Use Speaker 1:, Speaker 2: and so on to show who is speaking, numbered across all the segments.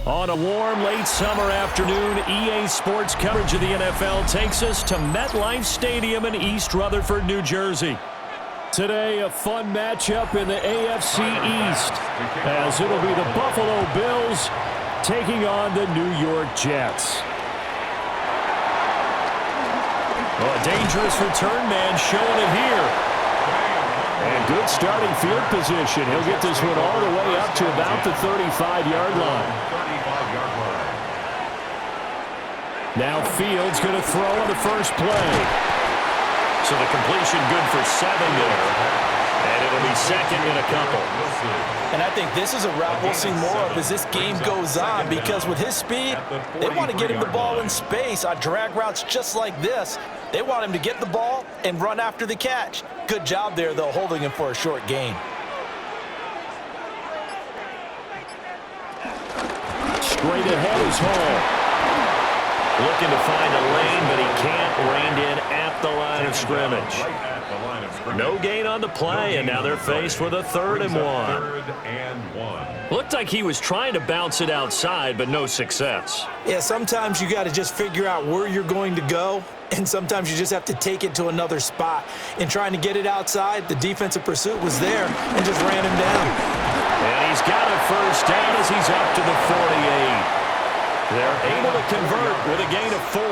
Speaker 1: On a warm, late summer afternoon, EA Sports coverage of the NFL takes us to MetLife Stadium in East Rutherford, New Jersey. Today, a fun matchup in the AFC East, as it'll be the Buffalo Bills taking on the New York Jets. Well, a dangerous return man showing it here. And good starting field position. He'll get this one all the way up to about the 35-yard line. Now Fields going to throw on the first play. So the completion good for 7 there. And it'll be second in a couple.
Speaker 2: And I think this is a route we'll see more of as this game goes on, because with his speed, they want to get him the ball in space on drag routes just like this. They want him to get the ball and run after the catch. Good job there, though, holding him for a short gain.
Speaker 1: Straight ahead is Hall. Looking to find a lane, but he can't. Reined in at the line of scrimmage. No gain on the play, and now they're faced with a 3rd and 1. Looked like he was trying to bounce it outside, but no success.
Speaker 2: Yeah, sometimes you got to just figure out where you're going to go, and sometimes you just have to take it to another spot. In trying to get it outside, the defensive pursuit was there and just ran him down.
Speaker 1: And he's got a first down as he's up to the 48. They're able to convert with a gain of 4.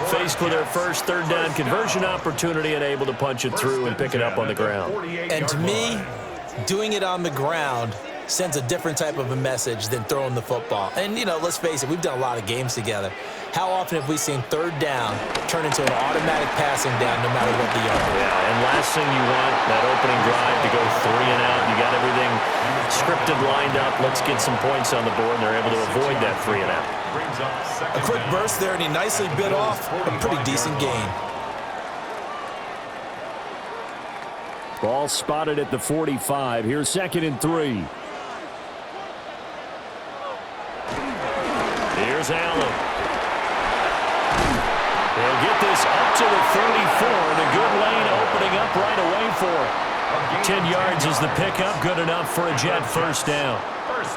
Speaker 1: Faced with their first 3rd down conversion opportunity and able to punch it through and pick it up on the ground.
Speaker 2: And to me, doing it on the ground sends a different type of a message than throwing the football. And, you know, let's face it, we've done a lot of games together. How often have we seen 3rd down turn into an automatic passing down no matter what the yard?
Speaker 1: Yeah, and last thing you want, that opening drive to go 3 and out. You got everything scripted, lined up. Let's get some points on the board, and they're able to avoid that 3 and out.
Speaker 2: A quick burst there, and he nicely bit off a pretty decent gain.
Speaker 1: Ball spotted at the 45. Here's 2nd and 3. Here's Allen. They'll get this up to the 34. The good lane opening up right away for him. 10 yards is the pickup. Good enough for a Jet first down.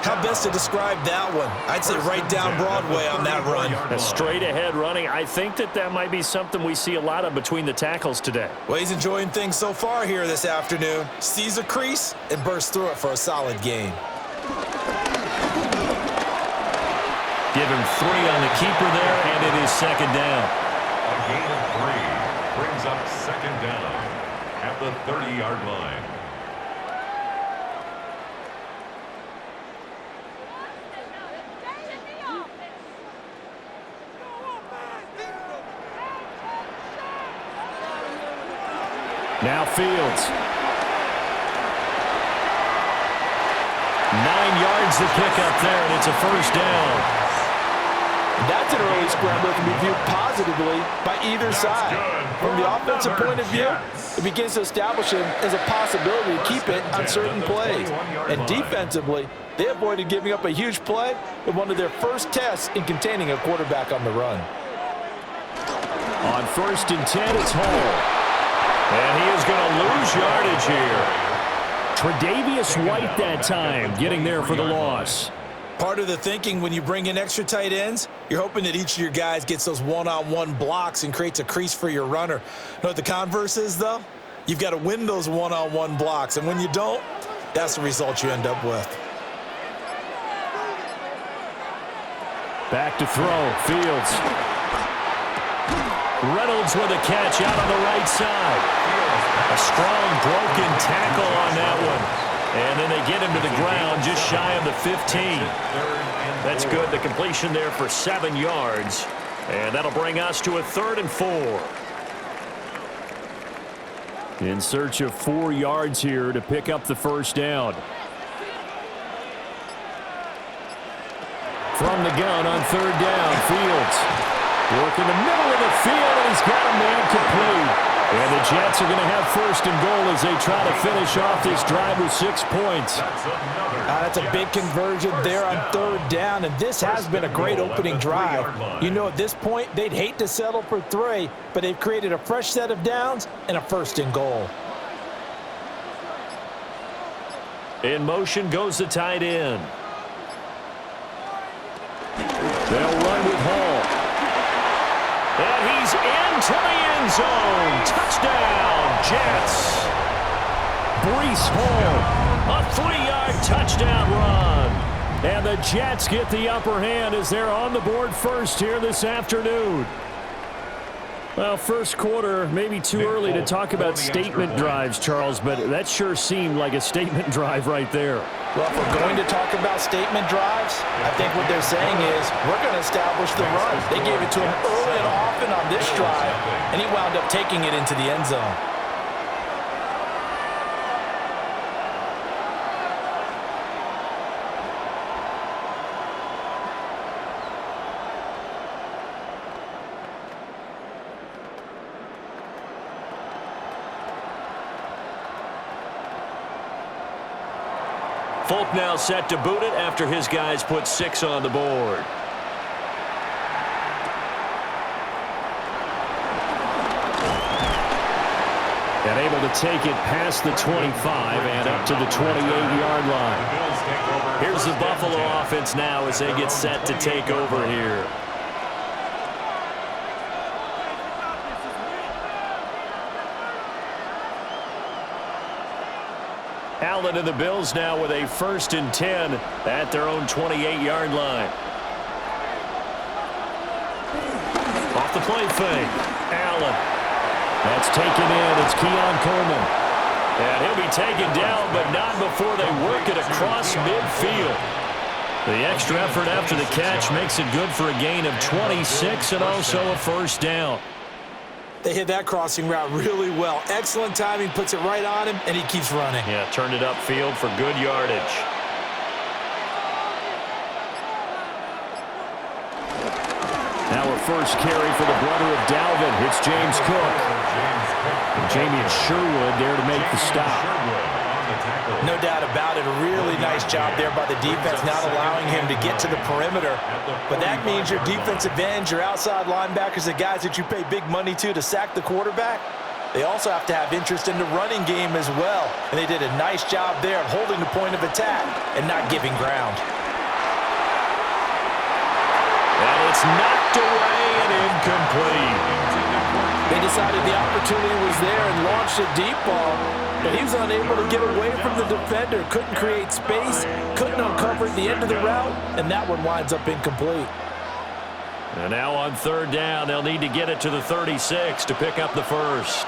Speaker 2: How best to describe that one? I'd say right down Broadway on that run.
Speaker 1: A straight ahead running. I think that might be something we see a lot of between the tackles today.
Speaker 2: Well, he's enjoying things so far here this afternoon. Sees a crease and bursts through it for a solid gain.
Speaker 1: Give him 3 on the keeper there, and it is 2nd down.
Speaker 3: A gain of 3 brings up 2nd down at the 30-yard line.
Speaker 1: Now Fields. 9 yards to pick up there, and it's a first down.
Speaker 2: That's an early scramble that can be viewed positively by either side. From the offensive point of view, it begins to establish him as a possibility to keep it on certain plays. And defensively, they avoided giving up a huge play in one of their first tests in containing a quarterback on the run.
Speaker 1: On 1st and 10, it's Hall. And he is going to lose yardage here. Tre'Davious White that time, getting there for the loss.
Speaker 2: Part of the thinking when you bring in extra tight ends, you're hoping that each of your guys gets those one-on-one blocks and creates a crease for your runner. You know what the converse is, though? You've got to win those one-on-one blocks, and when you don't, that's the result you end up with.
Speaker 1: Back to throw, Fields. Reynolds with a catch out on the right side. A strong broken tackle on that one. And then they get him to the ground just shy of the 15. That's good. The completion there for 7 yards. And that'll bring us to a 3rd and 4. In search of 4 yards here to pick up the first down. From the gun on 3rd down, Fields. Work in the middle of the field, and he's got a man complete. And the Jets are going to have 1st and goal as they try to finish off this drive with 6 points.
Speaker 2: That's a big conversion there on 3rd down, and this has been a great opening drive. You know, at this point, they'd hate to settle for 3, but they've created a fresh set of downs and a 1st and goal.
Speaker 1: In motion goes the tight end. They'll run with Hall. And he's into the end zone. Touchdown, Jets. Breece Hall, a 3-yard touchdown run. And the Jets get the upper hand as they're on the board first here this afternoon. Well, first quarter, maybe too early to talk about statement drives, Charles, but that sure seemed like a statement drive right there.
Speaker 2: Well, if we're going to talk about statement drives, I think what they're saying is we're going to establish the run. They gave it to him early and often on this drive, and he wound up taking it into the end zone.
Speaker 1: Folk now set to boot it after his guys put 6 on the board. And able to take it past the 25 and up to the 28-yard line. Here's the Buffalo offense now as they get set to take over here. Allen and the Bills now with a 1st and 10 at their own 28-yard line. Off the play fake. Allen. That's taken in. It's Keon Coleman. And he'll be taken down, but not before they work it across midfield. The extra effort after the catch makes it good for a gain of 26 and also a 1st down.
Speaker 2: They hit that crossing route really well. Excellent timing, puts it right on him, and he keeps running.
Speaker 1: Yeah, turned it upfield for good yardage. Now a first carry for the brother of Dalvin. It's James Cook. And Jamie Sherwood there to make the stop.
Speaker 2: No doubt about it. A really nice job there by the defense, not allowing him to get to the perimeter. But that means your defensive ends, your outside linebackers, the guys that you pay big money to sack the quarterback, they also have to have interest in the running game as well. And they did a nice job there of holding the point of attack and not giving ground.
Speaker 1: And it's knocked away and incomplete.
Speaker 2: They decided the opportunity was there and launched a deep ball, but he was unable to get away from the defender, couldn't create space, couldn't uncover at the end of the route, and that one winds up incomplete.
Speaker 1: And now on 3rd down, they'll need to get it to the 36 to pick up the 1st.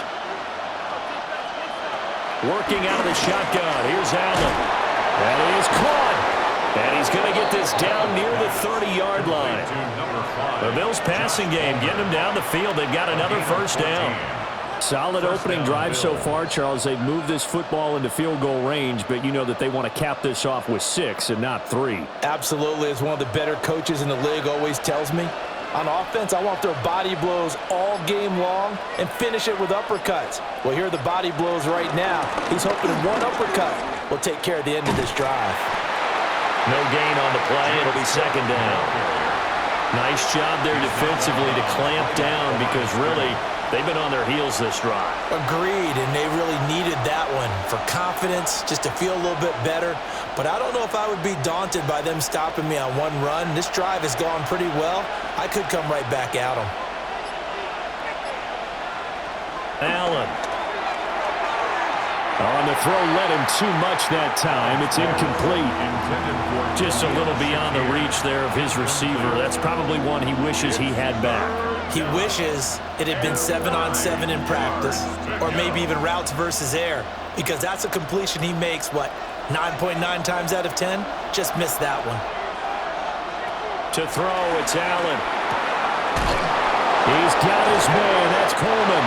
Speaker 1: Working out of the shotgun, here's Allen. That is caught. And he's going to get this down near the 30-yard line. The Bills passing game getting them down the field. They've got another 1st down. Solid opening drive so far, Charles. They've moved this football into field goal range, but you know that they want to cap this off with 6 and not 3.
Speaker 2: Absolutely. As one of the better coaches in the league always tells me, on offense, I want their body blows all game long and finish it with uppercuts. Well, here are the body blows right now. He's hoping one uppercut will take care of the end of this drive.
Speaker 1: No gain on the play. It'll be 2nd down. Nice job there defensively to clamp down because really they've been on their heels this drive.
Speaker 2: Agreed, and they really needed that one for confidence, just to feel a little bit better. But I don't know if I would be daunted by them stopping me on one run. This drive has gone pretty well. I could come right back at them.
Speaker 1: Allen. On the throw, led him too much that time. It's incomplete. Just a little beyond the reach there of his receiver. That's probably one he wishes he had back.
Speaker 2: He wishes it had been 7-on-7 in practice, or maybe even routes versus air, because that's a completion he makes, 9.9 times out of 10? Just missed that one.
Speaker 1: To throw, it's Allen. He's got his man. That's Coleman.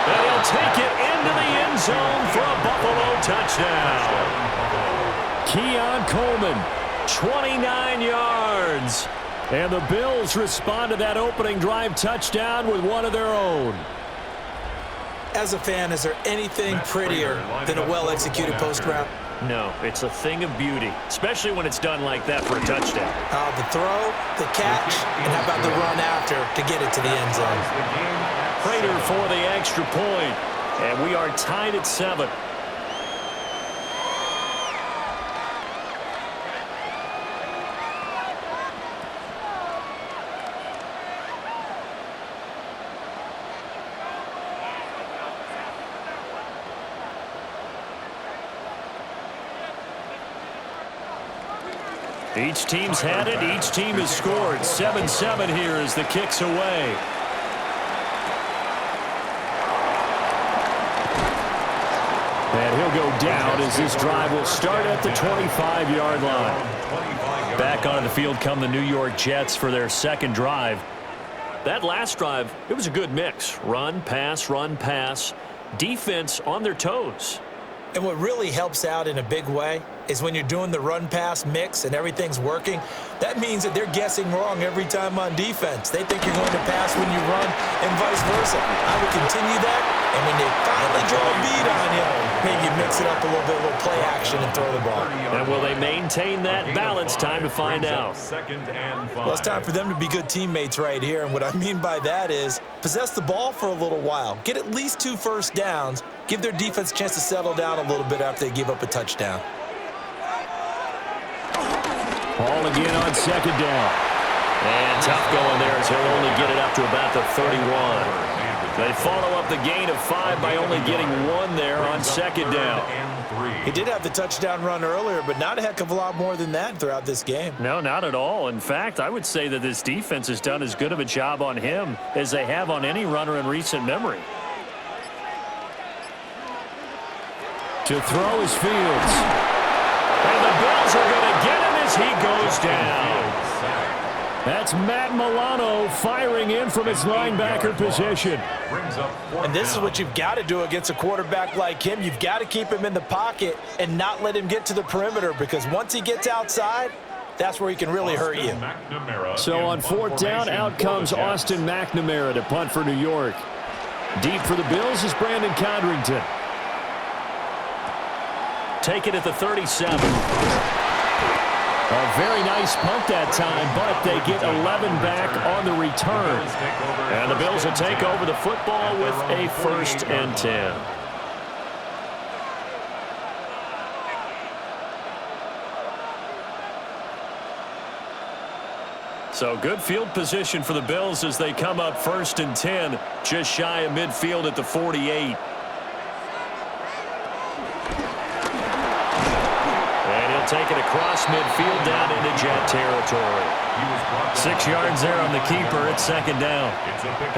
Speaker 1: And he'll take it into the end zone for a Buffalo touchdown. Keon Coleman, 29 yards. And the Bills respond to that opening drive touchdown with one of their own.
Speaker 2: As a fan, is there anything prettier than a well-executed post route?
Speaker 1: No, it's a thing of beauty, especially when it's done like that for a touchdown.
Speaker 2: The throw, the catch, and how about the run after to get it to the end zone?
Speaker 1: Prater for the extra point, and we are tied at 7. Each team's had it. Each team has scored. 7-7 here as the kick's away. And he'll go down as this drive will start at the 25-yard line. Back onto the field come the New York Jets for their second drive. That last drive, it was a good mix. Run, pass, defense on their toes.
Speaker 4: And what really helps out in a big way is when you're doing the run-pass mix and everything's working, that means that they're guessing wrong every time on defense. They think you're going to pass when you run and vice versa. I would continue that, and when they finally draw a beat on you, maybe you mix it up a little bit, a little play action and throw the ball.
Speaker 1: And will they maintain that balance? Time to find out.
Speaker 4: Well, it's time for them to be good teammates right here, and what I mean by that is possess the ball for a little while, get at least 2 first downs, give their defense a chance to settle down a little bit after they give up a touchdown.
Speaker 1: Ball again on second down. And tough going there as he'll only get it up to about the 31. They follow up the gain of 5 by only getting 1 there on second down.
Speaker 4: He did have the touchdown run earlier, but not a heck of a lot more than that throughout this game.
Speaker 1: No, not at all. In fact, I would say that this defense has done as good of a job on him as they have on any runner in recent memory. To throw is Fields. And the Bills are going to get him as he goes down. That's Matt Milano firing in from his linebacker position.
Speaker 4: And this is what you've got to do against a quarterback like him. You've got to keep him in the pocket and not let him get to the perimeter, because once he gets outside, that's where he can really hurt you.
Speaker 1: So on 4th down, out comes Austin McNamara to punt for New York. Deep for the Bills is Brandon Codrington. Take it at the 37. A very nice punt that time, but they get 11 back on the return. And the Bills will take over the football with a 1st and 10. So good field position for the Bills as they come up 1st and 10, just shy of midfield at the 48. Take it across midfield down into Jet territory. 6 yards there on the keeper at 2nd down.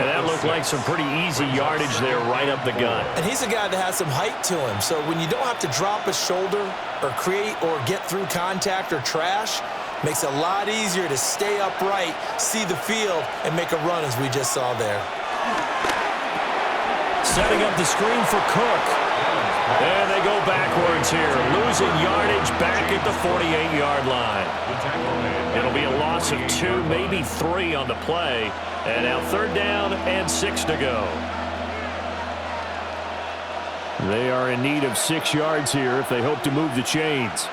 Speaker 1: And that looked like some pretty easy yardage there right up the gut.
Speaker 4: And he's a guy that has some height to him. So when you don't have to drop a shoulder or create or get through contact or trash, makes it a lot easier to stay upright, see the field, and make a run as we just saw there.
Speaker 1: Setting up the screen for Cook. And they go backwards here, losing yardage back at the 48-yard line. It'll be a loss of 2, maybe 3 on the play. And now 3rd down and 6 to go. They are in need of 6 yards here if they hope to move the chains.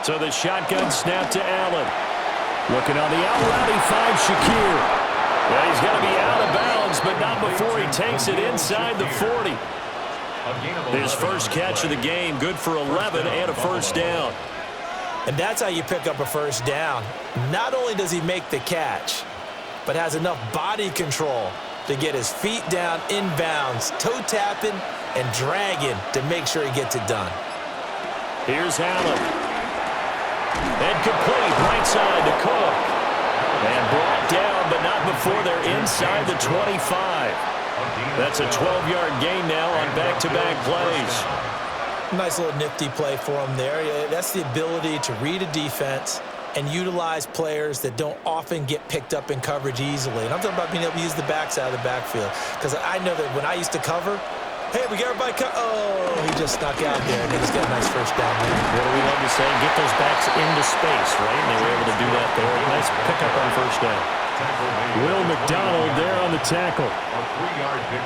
Speaker 1: So the shotgun snap to Allen. Looking on the out route, he finds Shakir. Well, he's got to be out of bounds, but not before he takes it inside the 40. His first catch of the game, good for 11 and a 1st down.
Speaker 4: And that's how you pick up a 1st down. Not only does he make the catch, but has enough body control to get his feet down inbounds, toe tapping and dragging to make sure he gets it done.
Speaker 1: Here's Allen. And complete right side to Cook. And brought down, but not before they're inside the 25. That's a 12-yard gain now on back-to-back plays.
Speaker 4: Nice little nifty play for him there. Yeah, that's the ability to read a defense and utilize players that don't often get picked up in coverage easily. And I'm talking about being able to use the backside of the backfield. Because I know that when I used to cover, hey, we got everybody oh, he just snuck out there, and he's got a nice 1st down there.
Speaker 1: What do we love to say? Get those backs into space, right? And they were able to do that there. Nice pickup on 1st down. Will McDonald there on the tackle.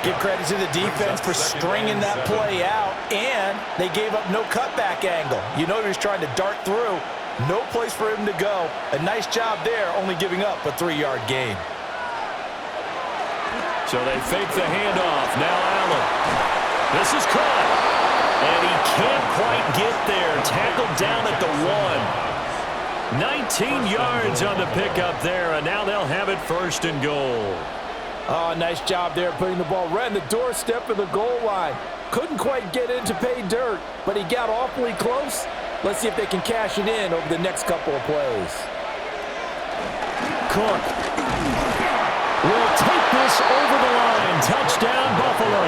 Speaker 4: Give credit to the defense for stringing that play out, and they gave up no cutback angle. You know he was trying to dart through. No place for him to go. A nice job there, only giving up a 3-yard gain.
Speaker 1: So they fake the handoff. Now Allen. This is caught. And he can't quite get there. Tackled down at the 1. 19 yards on the pickup there, and now they'll have it 1st and goal.
Speaker 4: Oh, nice job there putting the ball right in the doorstep of the goal line.
Speaker 2: Couldn't quite get in to pay dirt, but he got awfully close. Let's see if they can cash it in over the next couple of plays.
Speaker 1: Cook will take this over the line. Touchdown, Buffalo.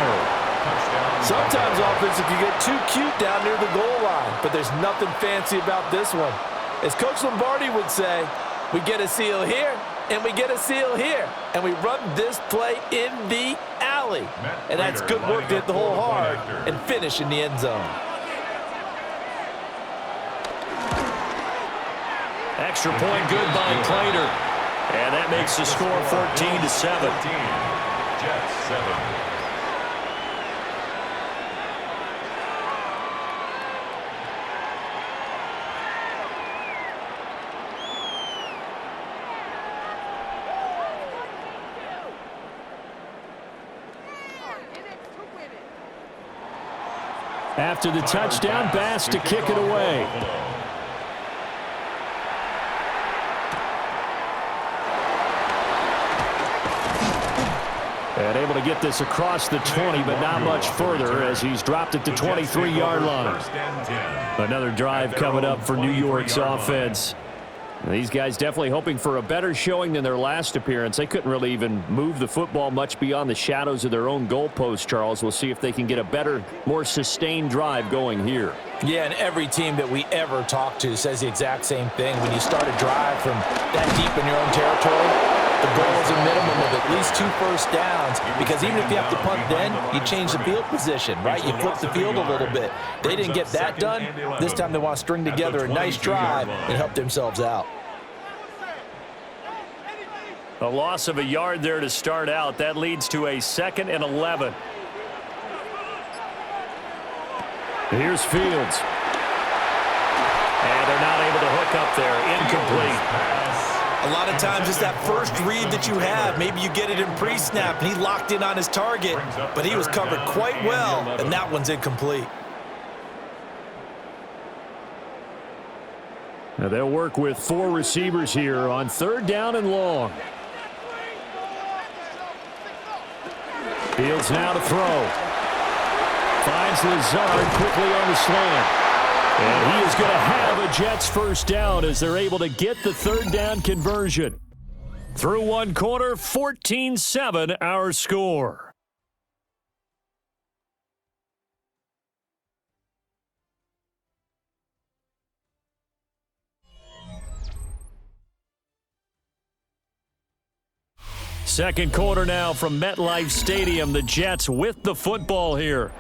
Speaker 2: Sometimes offense can get too cute down near the goal line, but there's nothing fancy about this one. As Coach Lombardi would say, we get a seal here, and we get a seal here, and we run this play in the alley. And that's good work to hit the hole hard and finish in the end zone.
Speaker 1: Extra point good by Plater. And that makes the score 14-7.
Speaker 3: Jets 7.
Speaker 1: After the touchdown, Bass to kick it away. And able to get this across the 20, but not much further as he's dropped it to 23-yard line. Another drive coming up for New York's offense. These guys definitely hoping for a better showing than their last appearance. They couldn't really even move the football much beyond the shadows of their own goalpost, Charles. We'll see if they can get a better, more sustained drive going here.
Speaker 4: Yeah, and every team that we ever talk to says the exact same thing. When you start a drive from that deep in your own territory, the goal is a minimum of at least 2 first downs, because even if you have to punt then, you change the field position, right? You flip the field a little bit. They didn't get that done. This time they want to string together a nice drive and help themselves out.
Speaker 1: A loss of a yard there to start out. That leads to a 2nd and 11. Here's Fields. And they're not able to hook up there. Incomplete.
Speaker 4: A lot of times it's that first read that you have. Maybe you get it in pre-snap, and he locked in on his target, but he was covered quite well, and that one's incomplete.
Speaker 1: Now they'll work with 4 receivers here on 3rd down and long. Fields now to throw. Finds Lazard quickly on the slant. And he is going to have a Jets first down as they're able to get the 3rd down conversion. Through 1 quarter, 14-7 our score. Second quarter now from MetLife Stadium. The Jets with the football here.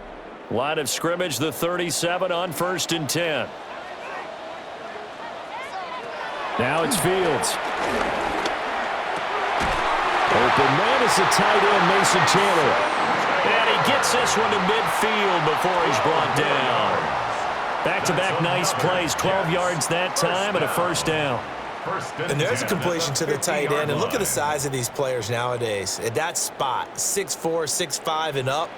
Speaker 1: Line of scrimmage, the 37 on 1st and 10. Now it's Fields. Open man is the tight end, Mason Taylor. And he gets this one to midfield before he's brought down. Back-to-back nice plays, 12 yards that time and a first down.
Speaker 4: And there's a completion to the tight end. And look at the size of these players nowadays. At that spot, 6'4", 6'5", and up.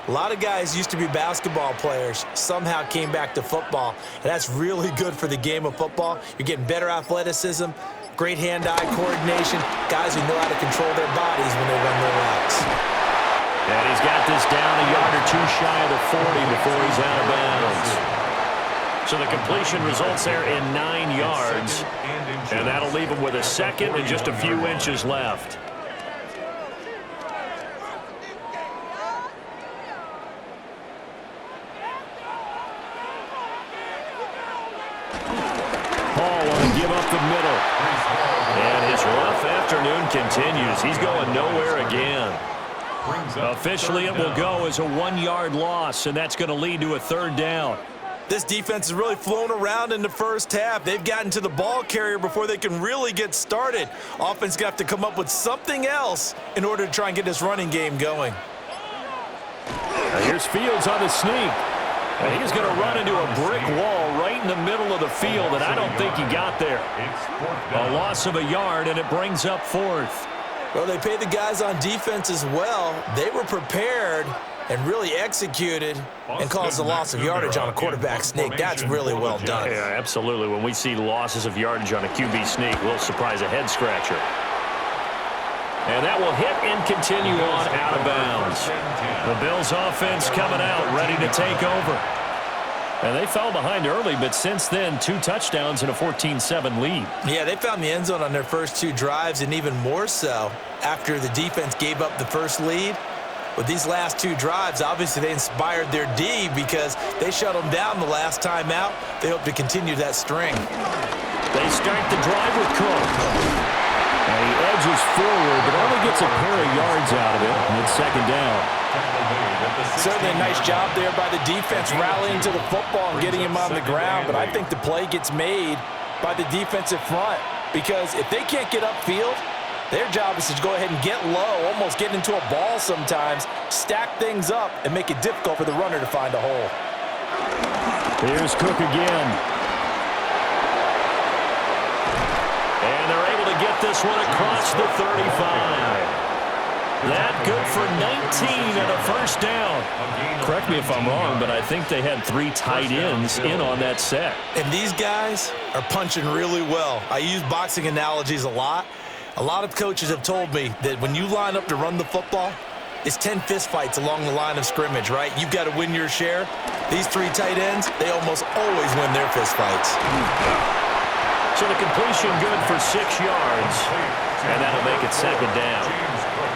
Speaker 4: A lot of guys used to be basketball players, somehow came back to football. And that's really good for the game of football. You're getting better athleticism, great hand-eye coordination, guys who know how to control their bodies when they run their routes.
Speaker 1: And he's got this down a yard or 2 shy of the 40 before he's out of bounds. So the completion results there in 9 yards. And that'll leave him with a 2nd and just a few inches left. Paul will give up the middle. And his rough afternoon continues. He's going nowhere again. Officially, it will go as a 1-yard loss, and that's going to lead to a 3rd down.
Speaker 4: This defense has really flown around in the first half. They've gotten to the ball carrier before they can really get started. Offense got to come up with something else in order to try and get this running game going.
Speaker 1: Now here's Fields on the sneak. And he's going to run into a brick wall right in the middle of the field, and I don't think he got there. A loss of a yard, and it brings up 4th.
Speaker 4: Well, they pay the guys on defense as well. They were prepared and really executed and caused a loss of yardage on a quarterback sneak. That's really well done.
Speaker 1: Yeah, absolutely. When we see losses of yardage on a QB sneak, we'll surprise a head scratcher. And that will hit and continue on out of bounds. The Bills offense coming out, ready to take over. And they fell behind early, but since then, 2 touchdowns and a 14-7 lead.
Speaker 4: Yeah, they found the end zone on their first 2 drives, and even more so after the defense gave up the first lead. With these last 2 drives, obviously they inspired their D because they shut them down the last time out. They hope to continue that string.
Speaker 1: They start the drive with Cook. And he edges forward, but only gets a pair of yards out of it, and it's second down.
Speaker 2: Certainly a nice job there by the defense rallying to the football and getting him on the ground, but I think the play gets made by the defensive front because if they can't get upfield, their job is to go ahead and get low, almost get into a ball sometimes, stack things up, and make it difficult for the runner to find a hole.
Speaker 1: Here's Cook again. And they're able to get this one across the 35. That good for 19 and a first down. Correct me if I'm wrong, but I think they had 3 tight ends in on that set.
Speaker 4: And these guys are punching really well. I use boxing analogies a lot. A lot of coaches have told me that when you line up to run the football, it's 10 fistfights along the line of scrimmage, right? You've got to win your share. These 3 tight ends, they almost always win their fistfights.
Speaker 1: So the completion good for 6 yards, and that'll make it second down.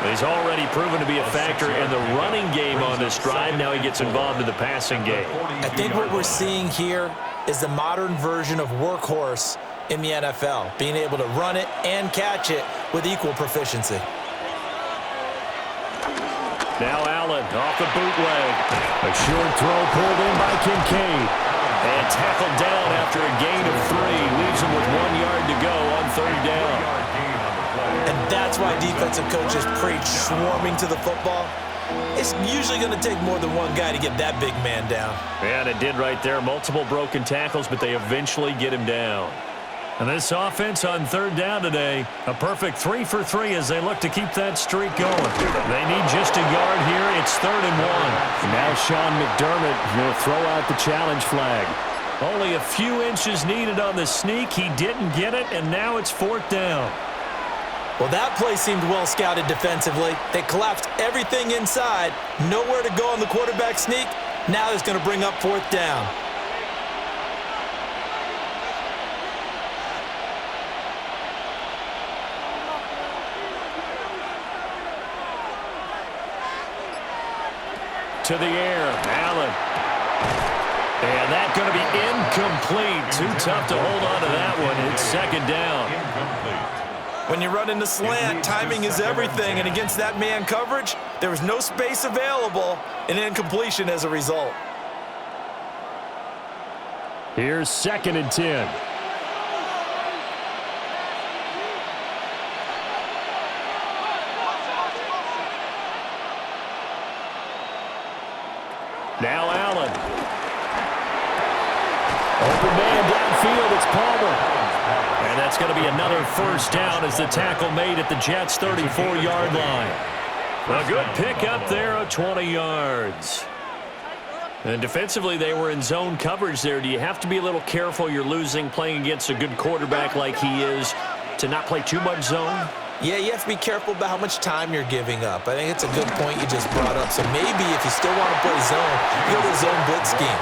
Speaker 1: He's already proven to be a factor in the running game on this drive. Now he gets involved in the passing game.
Speaker 4: I think what we're seeing here is the modern version of workhorse in the NFL, being able to run it and catch it with equal proficiency.
Speaker 1: Now Allen off the bootleg. A short throw pulled in by Kincaid. And tackled down after a gain of 3. Leaves him with 1 yard to go on third down.
Speaker 4: And that's why defensive coaches preach swarming to the football. It's usually going to take more than one guy to get that big man down.
Speaker 1: Yeah, and it did right there. Multiple broken tackles, but they eventually get him down. And this offense on third down today, a perfect 3 for 3 as they look to keep that streak going. They need just a yard here. It's 3rd and 1. Now Sean McDermott will throw out the challenge flag. Only a few inches needed on the sneak. He didn't get it, and now it's 4th down.
Speaker 4: Well, that play seemed well scouted defensively. They collapsed everything inside. Nowhere to go on the quarterback sneak. Now it's going to bring up 4th down.
Speaker 1: To the air, Allen. And that's going to be incomplete. Too tough to hold on to that one. It's second down.
Speaker 4: When you run in the slant, timing is everything. And against that man coverage, there was no space available. An incompletion as a result.
Speaker 1: Here's 2nd and 10. Now Allen. Open man downfield, it's Palmer. And that's going to be another first down as the tackle made at the Jets' 34-yard line. A good pickup there of 20 yards. And defensively, they were in zone coverage there. Do you have to be a little careful you're losing playing against a good quarterback like he is to not play too much zone?
Speaker 4: Yeah, you have to be careful about how much time you're giving up. I think it's a good point you just brought up. So maybe if you still want to play zone, you go to the zone blitz scheme.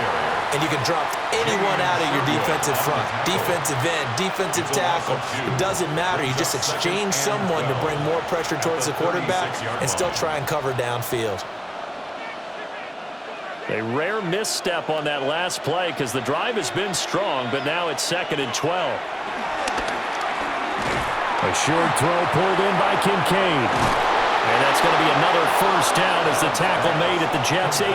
Speaker 4: And you can drop anyone out of your defensive front. Defensive end, defensive tackle. It doesn't matter. You just exchange someone to bring more pressure towards the quarterback and still try and cover downfield.
Speaker 1: A rare misstep on that last play because the drive has been strong, but now it's 2nd and 12. A short throw pulled in by Kincaid. And that's going to be another first down as the tackle made at the Jets' 18.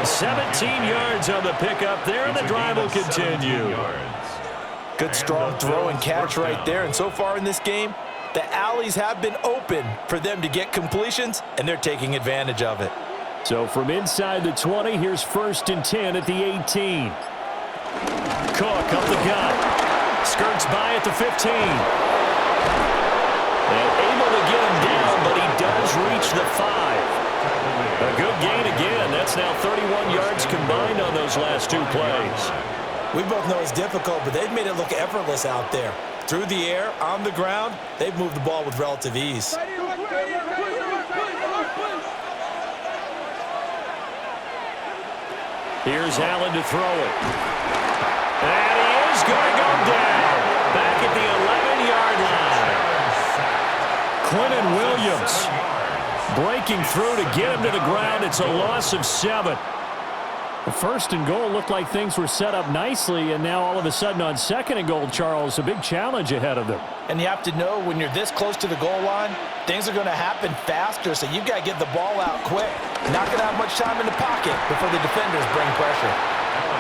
Speaker 1: 17 yards on the pickup there, and the drive will continue.
Speaker 2: Good strong throw and catch right there. And so far in this game, the alleys have been open for them to get completions, and they're taking advantage of it.
Speaker 1: So from inside the 20, here's 1st and 10 at the 18. Cook up the gut. Skirts by at the 15. And able to get him down, but he does reach the 5. A good gain again. That's now 31 yards combined on those last 2 plays.
Speaker 4: We both know it's difficult, but they've made it look effortless out there. through the air, on the ground, they've moved the ball with relative ease.
Speaker 1: Here's Allen to throw it. And he is going to go down. Back at the 11-yard line. Quinton Williams breaking through to get him to the ground. It's a loss of 7. The first and goal looked like things were set up nicely, and now all of a sudden on second and goal, Charles, a big challenge ahead of them.
Speaker 4: And you have to know when you're this close to the goal line, things are going to happen faster, so you've got to get the ball out quick. Not going to have much time in the pocket before the defenders bring pressure.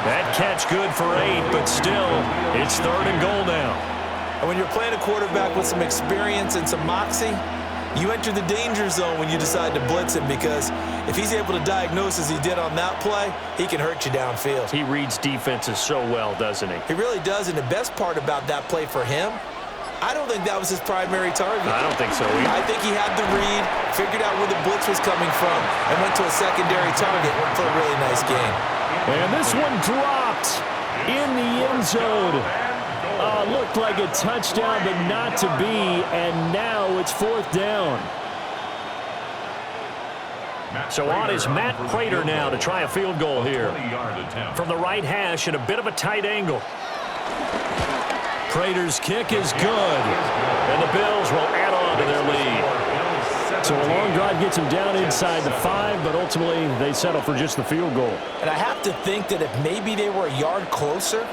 Speaker 1: That catch good for 8, but still, it's third and goal now.
Speaker 4: And when you're playing a quarterback with some experience and some moxie, you enter the danger zone when you decide to blitz him, because if he's able to diagnose as he did on that play, he can hurt you downfield.
Speaker 1: He reads defenses so well, doesn't he?
Speaker 4: He really does, and the best part about that play for him, I don't think that was his primary target.
Speaker 1: I don't think so either.
Speaker 4: I think he had the read, figured out where the blitz was coming from, and went to a secondary target for a really nice game.
Speaker 1: And this one dropped in the end zone. Looked like a touchdown, but not to be, and now it's fourth down. So on is Matt Prater now to try a field goal here. From the right hash at a bit of a tight angle. Prater's kick is good, and the Bills will add on to their lead. So a long drive gets them down inside the 5, but ultimately they settle for just the field goal.
Speaker 4: And I have to think that if maybe they were a yard closer,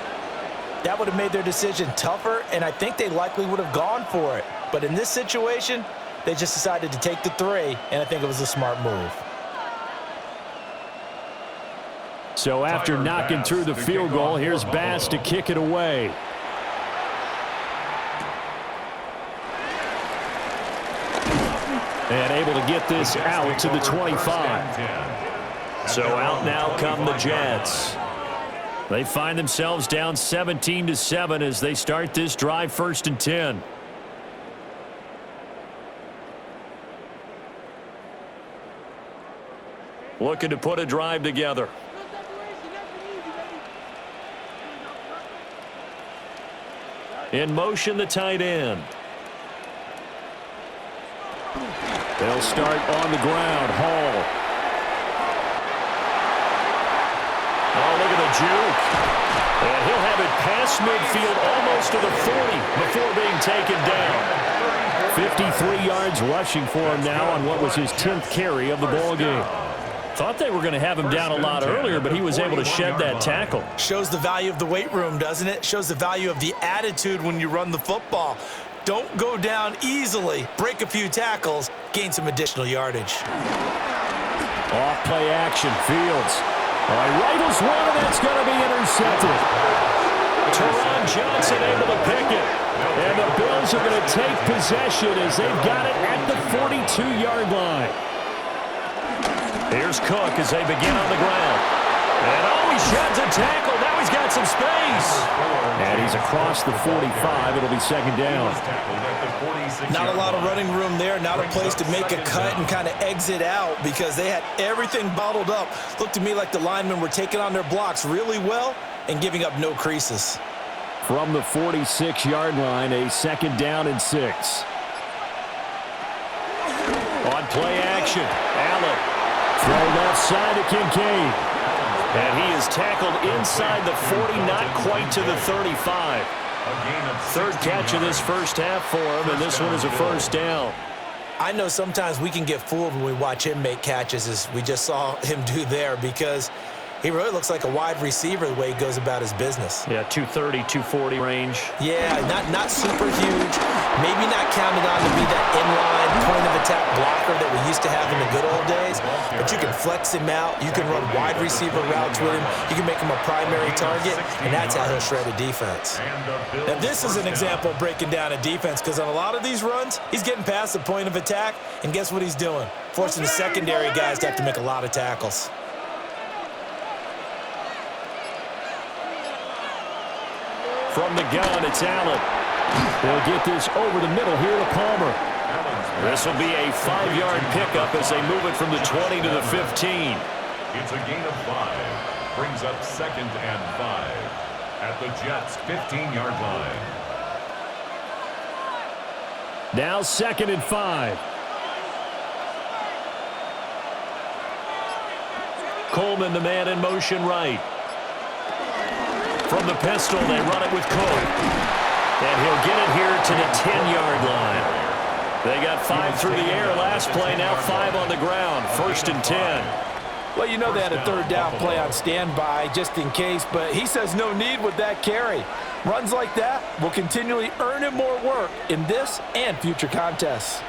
Speaker 4: that would have made their decision tougher, and I think they likely would have gone for it. But in this situation, they just decided to take the 3, and I think it was a smart move.
Speaker 1: So after knocking through the field goal, here's Bass to kick it away. And able to get this out to the 25. So out now come the Jets. They find themselves down 17-7 as they start this drive, 1st and 10. Looking to put a drive together. In motion, the tight end. They'll start on the ground. Hall. Oh, look at the juke. And he'll have it past midfield almost to the 40 before being taken down. 53 yards rushing for him now on what was his 10th carry of the ball game. Thought they were going to have him down a lot earlier, but he was able to shed that tackle.
Speaker 4: Shows the value of the weight room, doesn't it? Shows the value of the attitude when you run the football. Don't go down easily. Break a few tackles. Gain some additional yardage.
Speaker 1: Off play action. Fields. Rifles one, and that's going to be intercepted. Teron Johnson able to pick it. And the Bills are going to take possession as they've got it at the 42-yard line. Here's Cook as they begin on the ground. And he sheds a tackle. Now he's got some space. And he's across the 45. It'll be second down.
Speaker 4: Not a lot of running room there. Not a place to make a cut and kind of exit out because they had everything bottled up. Looked to me like the linemen were taking on their blocks really well and giving up no creases.
Speaker 1: From the 46-yard line, a second down and 6. On play action, Allen. Throw left side to Kincaid. And he is tackled inside the 40, not quite to the 35. Third catch of this first half for him, and this one is a first down.
Speaker 4: I know sometimes we can get fooled when we watch him make catches, as we just saw him do there, because he really looks like a wide receiver the way he goes about his business.
Speaker 1: Yeah, 230, 240 range.
Speaker 4: Yeah, not super huge. Maybe not counted on to be that inline point-of-attack blocker that we used to have in the good old days. But you can flex him out. You can run wide receiver routes with him. You can make him a primary target, and that's how he'll shred a defense. Now, this is an example of breaking down a defense, because on a lot of these runs, he's getting past the point of attack, and guess what he's doing? Forcing the secondary guys to have to make a lot of tackles.
Speaker 1: From the gun, it's Allen. They'll get this over the middle here to Palmer. This will be a 5-yard pickup as they move it from the 20 to the 15.
Speaker 3: It's a gain of 5. Brings up 2nd and 5 at the Jets' 15-yard line.
Speaker 1: Now 2nd and 5. Coleman, the man in motion right. From the pistol, they run it with Cook. And he'll get it here to the 10-yard line. They got 5 through the air last play, now 5 on the ground. 1st and 10.
Speaker 2: Well, you know they had a 3rd down play on standby just in case, but he says no need with that carry. Runs like that will continually earn him more work in this and future contests.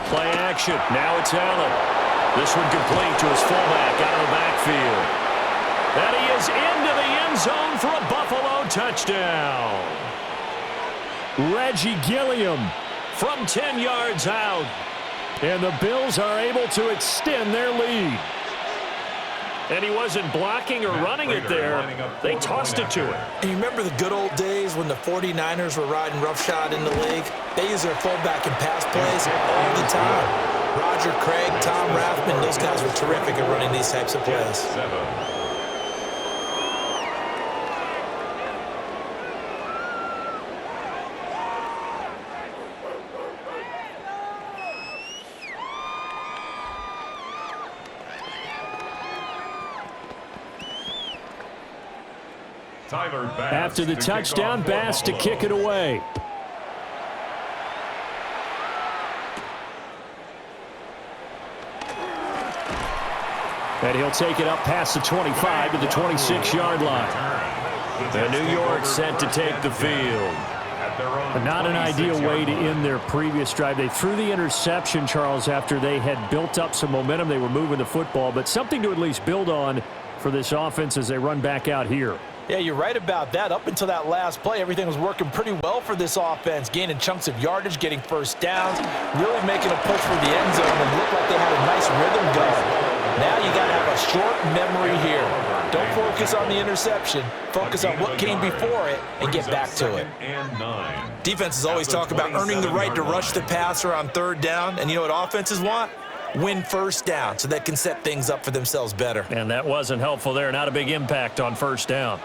Speaker 1: Play action. Now it's Allen. This one complete to his fullback out of the backfield. And he is into the end zone for a Buffalo touchdown. Reggie Gilliam from 10 yards out. And the Bills are able to extend their lead. And he wasn't blocking or running it there. They tossed it to him.
Speaker 4: And you remember the good old days when the 49ers were riding roughshod in the league? They use their fullback in pass plays all the time. Roger Craig, Tom Rathman, those guys were terrific at running these types of plays.
Speaker 1: After the touchdown, Bass to kick it away. And he'll take it up past the 25 to the 26-yard line. And New York set to take the field. But not an ideal way to end their previous drive. They threw the interception, Charles, after they had built up some momentum. They were moving the football, but something to at least build on for this offense as they run back out here.
Speaker 4: Yeah, you're right about that. Up until that last play, everything was working pretty well for this offense, gaining chunks of yardage, getting first downs, really making a push for the end zone, and looked like they had a nice rhythm going. Now you got to have a short memory here. Don't focus on the interception. Focus on what came before it and get back to it. Defenses always talk about earning the right to rush the passer on 3rd down, and you know what offenses want? Win first down so they can set things up for themselves better.
Speaker 1: And that wasn't helpful there. Not a big impact on 1st down.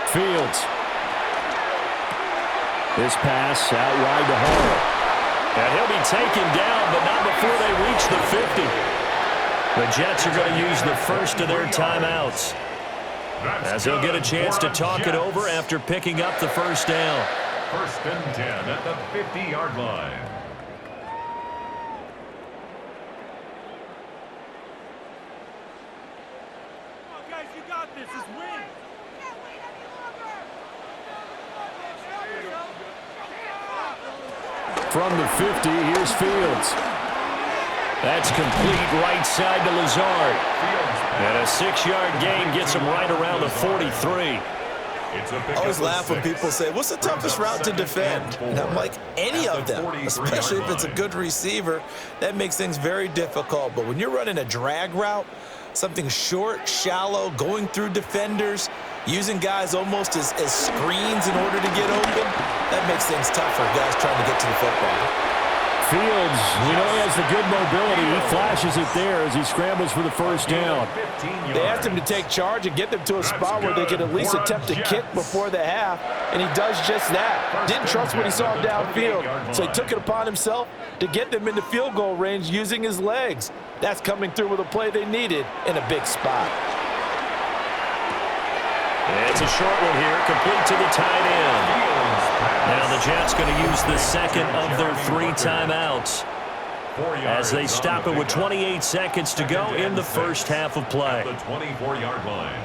Speaker 1: Fields. This pass out wide to Hall. And he'll be taken down, but not before they reach the 50. The Jets are going to use the first of their timeouts, as they'll get a chance to talk it over after picking up the 1st down.
Speaker 3: 1st and 10 at the 50-yard line.
Speaker 1: From the 50, here's Fields. That's complete right side to Lazard. And a 6-yard gain gets him right around the 43.
Speaker 4: I always laugh when people say, what's the toughest route to defend? And I'm like, any of them, especially if it's a good receiver. That makes things very difficult. But when you're running a drag route, something short, shallow, going through defenders, using guys almost as screens in order to get open, that makes things tough for guys trying to get to the football.
Speaker 1: Fields, we know he has the good mobility. He flashes it there as he scrambles for the 1st down.
Speaker 2: They asked him to take charge and get them to a spot where they could at least attempt to kick before the half, and he does just that. Didn't trust what he saw downfield, so he took it upon himself to get them into field goal range using his legs. That's coming through with a play they needed in a big spot.
Speaker 1: It's a short one here, complete to the tight end. Now the Jets going to use the 2nd of their 3 timeouts as they stop it with 28 seconds to go in the 1st half of play.
Speaker 3: The 24-yard line.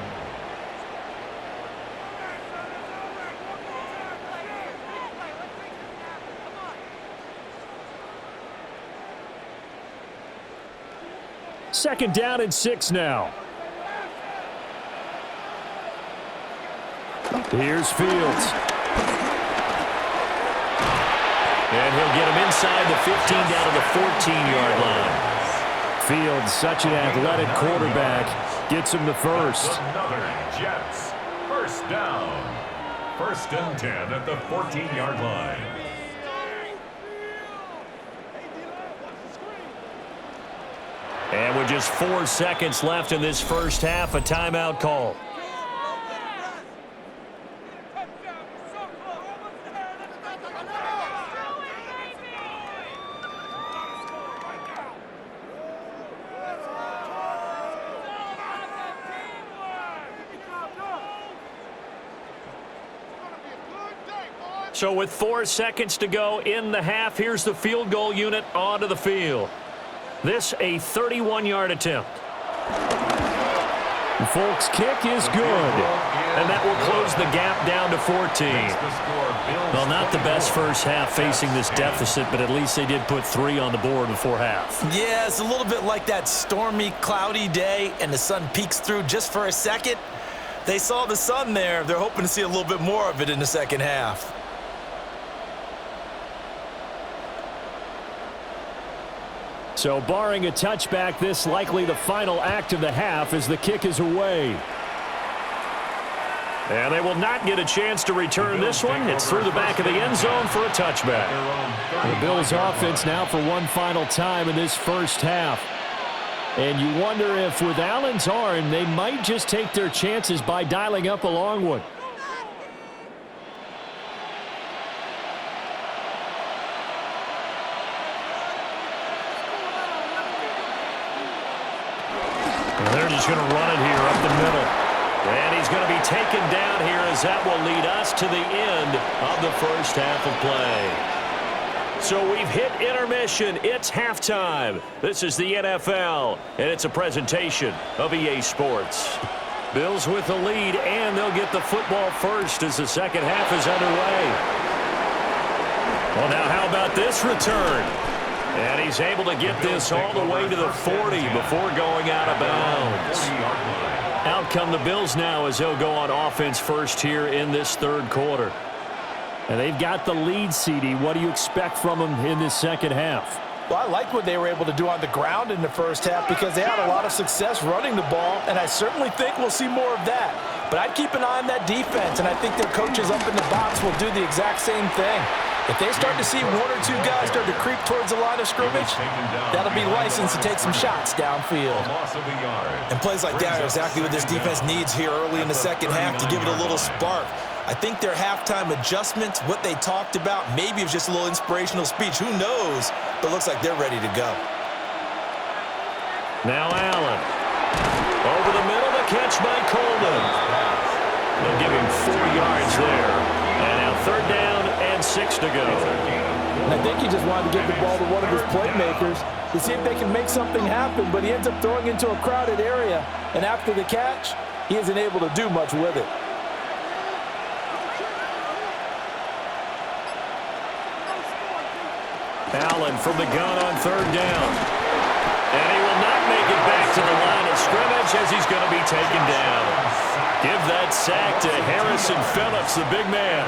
Speaker 1: Second down and 6 now. Here's Fields. And he'll get him inside the 15 down to the 14-yard line. Fields, such an athletic quarterback, gets him the first.
Speaker 3: Another Jets. 1st down. 1st and 10 at the 14-yard line.
Speaker 1: And with just 4 seconds left in this 1st half, a timeout call. So with 4 seconds to go in the half, here's the field goal unit onto the field. This a 31-yard attempt. The Folks' kick is good, and that will close the gap down to 14. Well, not the best first half facing this deficit, but at least they did put 3 on the board before half.
Speaker 4: Yeah, it's a little bit like that stormy, cloudy day, and the sun peeks through just for a second. They saw the sun there. They're hoping to see a little bit more of it in the second half.
Speaker 1: So barring a touchback, this likely the final act of the half as the kick is away. And they will not get a chance to return this one. It's through the back of the end zone for a touchback. The Bills offense now for one final time in this first half. And you wonder if with Allen's arm, they might just take their chances by dialing up a long one. They're just going to run it here up the middle. And he's going to be taken down here as that will lead us to the end of the first half of play. So we've hit intermission. It's halftime. This is the NFL, and it's a presentation of EA Sports. Bills with the lead, and they'll get the football first as the second half is underway. Well, now how about this return? And he's able to get this all the way to the 40 before going out of bounds. Out come the Bills now as they'll go on offense first here in this third quarter. And they've got the lead, CD. What do you expect from them in this second half?
Speaker 4: Well, I like what they were able to do on the ground in the first half because they had a lot of success running the ball, and I certainly think we'll see more of that. But I'd keep an eye on that defense, and I think their coaches up in the box will do the exact same thing. If they start to see 1 or 2 guys start to creep towards the line of scrimmage, that'll be licensed to take some shots downfield. And plays like that are exactly what this defense needs here early in the second half to give it a little spark. I think their halftime adjustments, what they talked about, maybe it was just a little inspirational speech. Who knows? But it looks like they're ready to go.
Speaker 1: Now Allen. Over the middle, the catch by Coleman. They'll give him 4 yards there. And now third down and 6 to go.
Speaker 5: And I think he just wanted to give the ball to one of his playmakers to see if they can make something happen, but he ends up throwing into a crowded area. And after the catch, he isn't able to do much with it.
Speaker 1: Allen from the gun on third down. And he will not make it back to the line of scrimmage as he's going to be taken down. Give that sack to Harrison Phillips, the big man.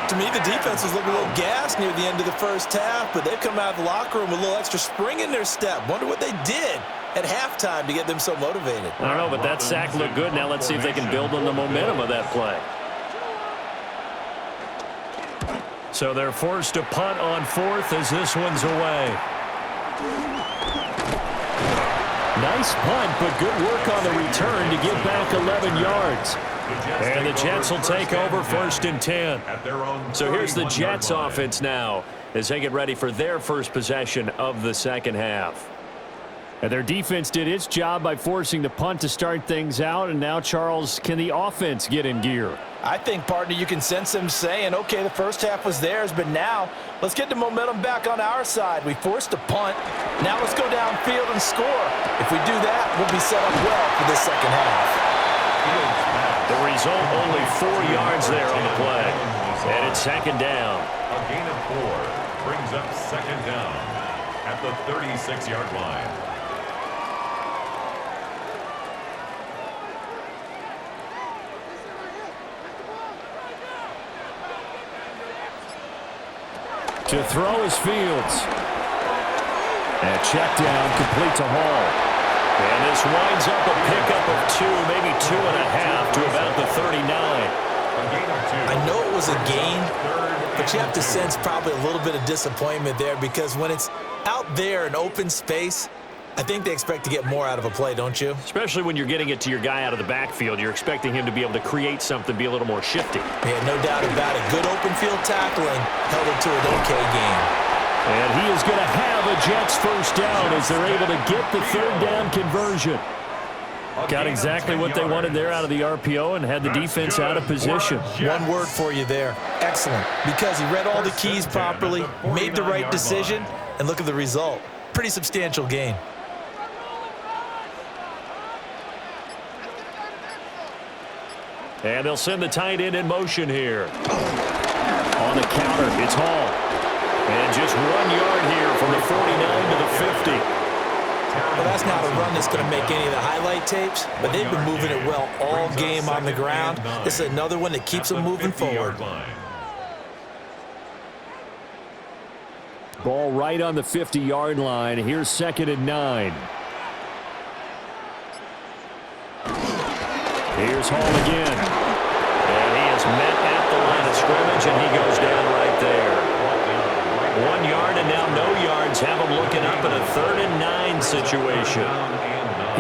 Speaker 4: To me, the defense was looking a little gassed near the end of the first half, but they've come out of the locker room with a little extra spring in their step. Wonder what they did at halftime to get them so motivated.
Speaker 1: I don't know, but that sack looked good. Now let's see if they can build on the momentum of that play. So they're forced to punt on fourth as this one's away. Nice punt, but good work on the return to get back 11 yards. And the Jets will take over first and 10. So here's the Jets offense now as they get ready for their first possession of the second half. And their defense did its job by forcing the punt to start things out. And now, Charles, can the offense get in gear?
Speaker 4: I think, partner, you can sense them saying, okay, the first half was theirs, but now let's get the momentum back on our side. We forced a punt. Now let's go downfield and score. If we do that, we'll be set up well for this second half.
Speaker 1: The result, only 4 yards there on the play. And it's second down.
Speaker 3: A gain of 4 brings up second down at the 36-yard line.
Speaker 1: To throw is Fields. And check down, complete to Hall. And this winds up a pickup of 2, maybe 2.5 to about the 39.
Speaker 4: I know it was a gain, but you have to sense probably a little bit of disappointment there because when it's out there in open space, I think they expect to get more out of a play, don't you?
Speaker 1: Especially when you're getting it to your guy out of the backfield. You're expecting him to be able to create something, be a little more shifty.
Speaker 4: Yeah, no doubt about it. Good open field tackling held it to an okay game.
Speaker 1: And he is going to have a Jets first down as they're able to get the third down conversion. Got exactly what they wanted there out of the RPO and had the defense out of position.
Speaker 4: One word for you there. Excellent. Because he read all the keys properly, made the right decision, and look at the result. Pretty substantial gain.
Speaker 1: And they'll send the tight end in motion here. On the counter, it's Hall. And just 1 yard here from the 49 to the 50.
Speaker 4: Well, that's not a run that's going to make any of the highlight tapes, but they've been moving it well all game on the ground. This is another one that keeps them moving forward.
Speaker 1: Ball right on the 50-yard line. Here's 2nd and 9. Here's Hall again. And he is met at the line of scrimmage, and he goes down right there. 1 yard and now no yards. Have him looking up at a 3rd and 9 situation.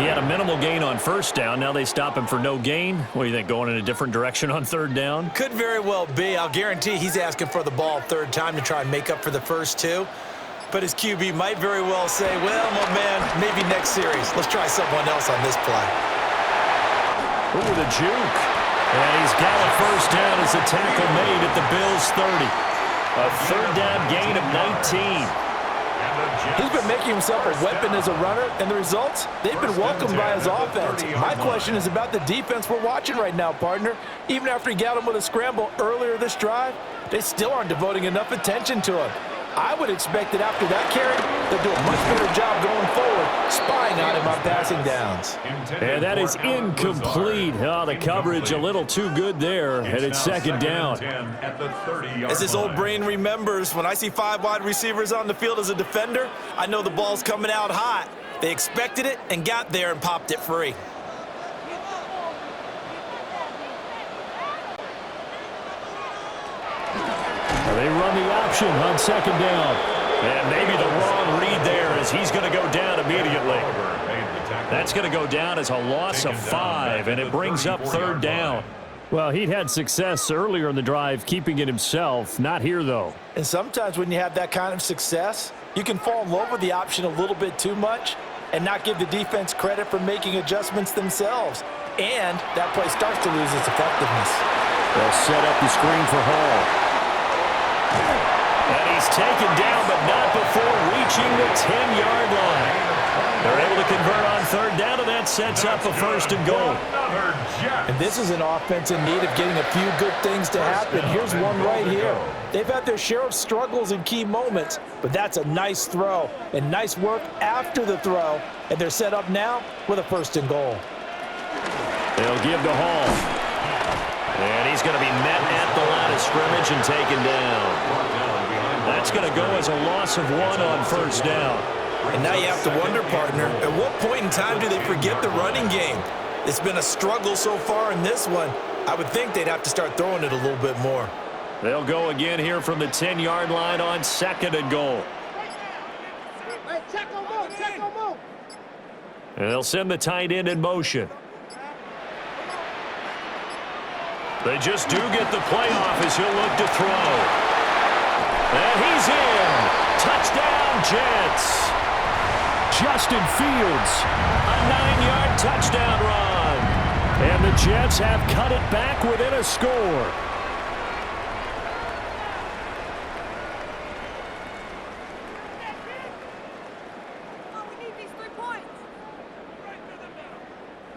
Speaker 1: He had a minimal gain on 1st down. Now they stop him for no gain. What do you think, going in a different direction on 3rd down?
Speaker 4: Could very well be. I'll guarantee he's asking for the ball 3rd time to try and make up for the first 2. But his QB might very well say, well, my man, maybe next series. Let's try someone else on this play.
Speaker 1: Ooh, the juke. And he's got a 1st down as the tackle made at the Bills' 30. A 3rd down gain of 19.
Speaker 5: He's been making himself a weapon as a runner, and the results, they've been welcomed by his offense. My question is about the defense we're watching right now, partner. Even after he got him with a scramble earlier this drive, they still aren't devoting enough attention to him. I would expect that after that carry, they'll do a much better job going forward, spying on him on passing downs.
Speaker 1: And that is incomplete. Oh, the coverage a little too good there, and it's 2nd down.
Speaker 4: As this old brain remembers, when I see 5 wide receivers on the field as a defender, I know the ball's coming out hot. They expected it and got there and popped it free.
Speaker 1: They run the option on 2nd down. And maybe the wrong read there as he's going to go down immediately. That's going to go down as a loss of 5, and it brings up 3rd down. Well, he'd had success earlier in the drive keeping it himself. Not here, though.
Speaker 5: And sometimes when you have that kind of success, you can fall in love with the option a little bit too much and not give the defense credit for making adjustments themselves. And that play starts to lose its effectiveness.
Speaker 1: They'll set up the screen for Hall. And he's taken down, but not before reaching the 10-yard line. They're able to convert on 3rd down, and that sets up a 1st and goal.
Speaker 5: And this is an offense in need of getting a few good things to happen. Here's one right here. They've had their share of struggles in key moments, but that's a nice throw and nice work after the throw. And they're set up now with a 1st and goal.
Speaker 1: They'll give to Hall. And he's going to be met at the line of scrimmage and taken down. That's going to go as a loss of 1 on 1st down.
Speaker 4: And now you have to wonder, partner, at what point in time do they forget the running game? It's been a struggle so far in this one. I would think they'd have to start throwing it a little bit more.
Speaker 1: They'll go again here from the 10-yard line on 2nd and goal. And they'll send the tight end in motion. They just do get the play off as he'll look to throw. And he's in. Touchdown, Jets. Justin Fields, a 9-yard touchdown run. And the Jets have cut it back within a score.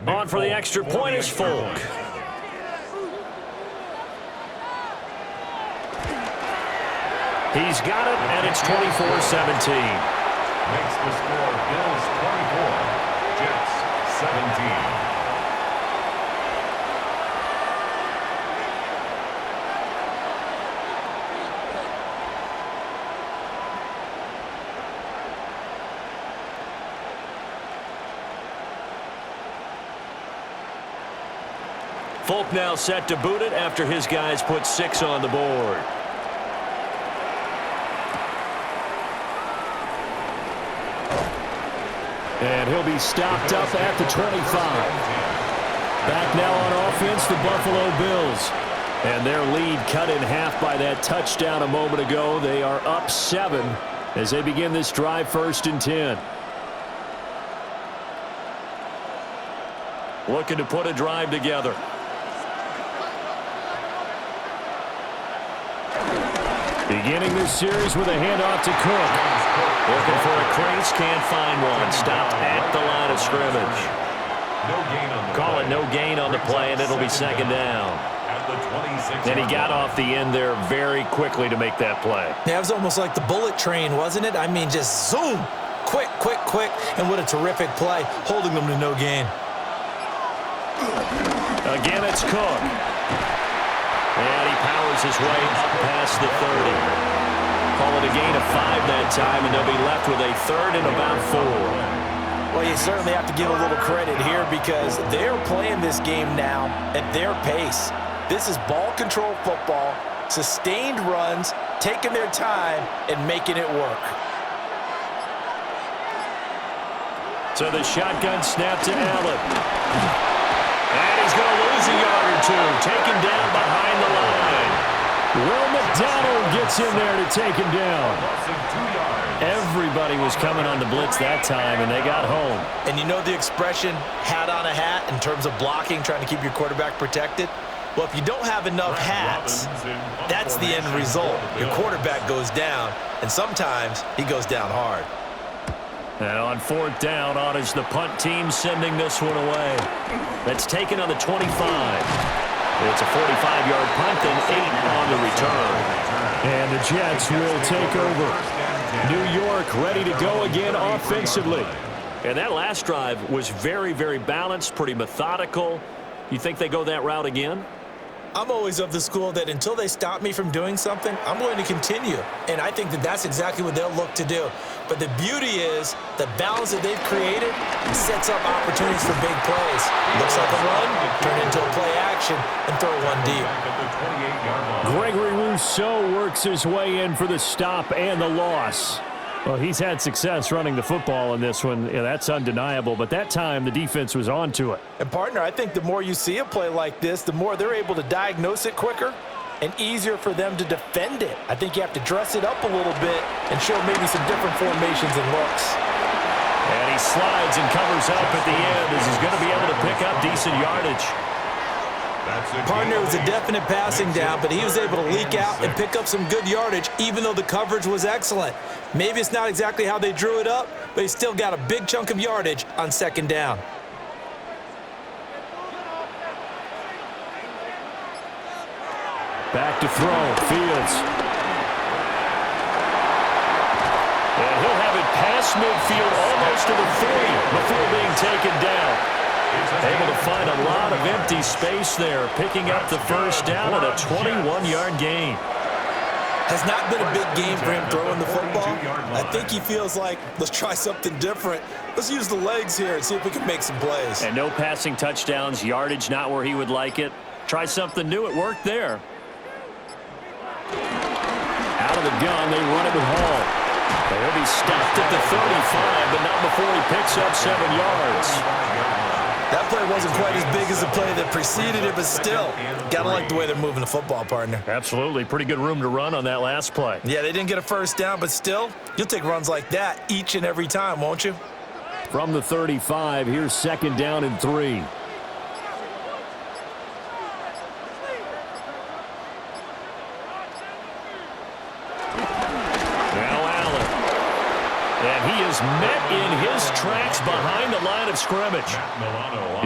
Speaker 1: On for the extra point is Folk. He's got it, and it's 24-17.
Speaker 3: Makes the score Bills 24, Jets 17.
Speaker 1: Folk now set to boot it after his guys put 6 on the board. And he'll be stopped up at the 25. Back now on offense, the Buffalo Bills. And their lead cut in half by that touchdown a moment ago. They are up 7 as they begin this drive 1st and 10. looking to put a drive together. Beginning this series with a handoff to Cook. Looking for a crease, can't find one. Stopped at the line of scrimmage. Call it no gain on the play, and it'll be second down. And he got off the end there very quickly to make that play.
Speaker 4: Yeah, it was almost like the bullet train, wasn't it? I mean, just zoom. Quick, quick, quick. And what a terrific play, holding them to no gain.
Speaker 1: Again, it's Cook. And he powers his way up past the 30. Call it a gain of 5 that time, and they'll be left with a third and about 4.
Speaker 5: Well, you certainly have to give a little credit here because they're playing this game now at their pace. This is ball control football, sustained runs, taking their time, and making it work.
Speaker 1: So the shotgun snap to Allen. And he's going to lose a yard or two. Taken down behind the line. Will McDonald gets in there to take him down. Everybody was coming on the blitz that time, and they got home.
Speaker 4: And you know the expression, hat on a hat, in terms of blocking, trying to keep your quarterback protected? Well, if you don't have enough hats, that's the end result. Your quarterback goes down, and sometimes he goes down hard.
Speaker 1: And on fourth down, on is the punt team sending this one away. That's taken on the 25. It's a 45-yard punt and 8 on the return. And the Jets will take over. New York ready to go again offensively. And that last drive was very, very balanced, pretty methodical. You think they go that route again?
Speaker 4: I'm always of the school that until they stop me from doing something, I'm going to continue. And I think that that's exactly what they'll look to do. But the beauty is the balance that they've created sets up opportunities for big plays. Looks like a run, turn into a play action, and throw one deep.
Speaker 1: Gregory Rousseau works his way in for the stop and the loss. Well, he's had success running the football in this one. Yeah, that's undeniable. But that time, the defense was on to it.
Speaker 5: And, partner, I think the more you see a play like this, the more they're able to diagnose it quicker and easier for them to defend it. I think you have to dress it up a little bit and show maybe some different formations and looks.
Speaker 1: And he slides and covers up at the end as he's going to be able to pick up decent yardage.
Speaker 4: Partner, was a definite passing down, but he was able to leak out and pick up some good yardage, even though the coverage was excellent. Maybe it's not exactly how they drew it up, but he still got a big chunk of yardage on second down.
Speaker 1: Back to throw, Fields. And he'll have it past midfield almost to the 30 before being taken down. Able to find a lot of empty space there, picking up the first down and a 21-yard gain.
Speaker 4: Has not been a big game for him throwing the football. I think he feels like, let's try something different. Let's use the legs here and see if we can make some plays.
Speaker 1: And no passing touchdowns, yardage not where he would like it. Try something new, it worked there. Out of the gun, they run it with Hall. He'll be stopped at the 35, but not before he picks up 7 yards.
Speaker 4: That play wasn't quite as big as the play that preceded it, but still, got to like the way they're moving the football, partner.
Speaker 1: Absolutely. Pretty good room to run on that last play.
Speaker 4: Yeah, they didn't get a first down, but still, you'll take runs like that each and every time, won't you?
Speaker 1: From the 35, here's second down and 3. Met in his tracks behind the line of scrimmage.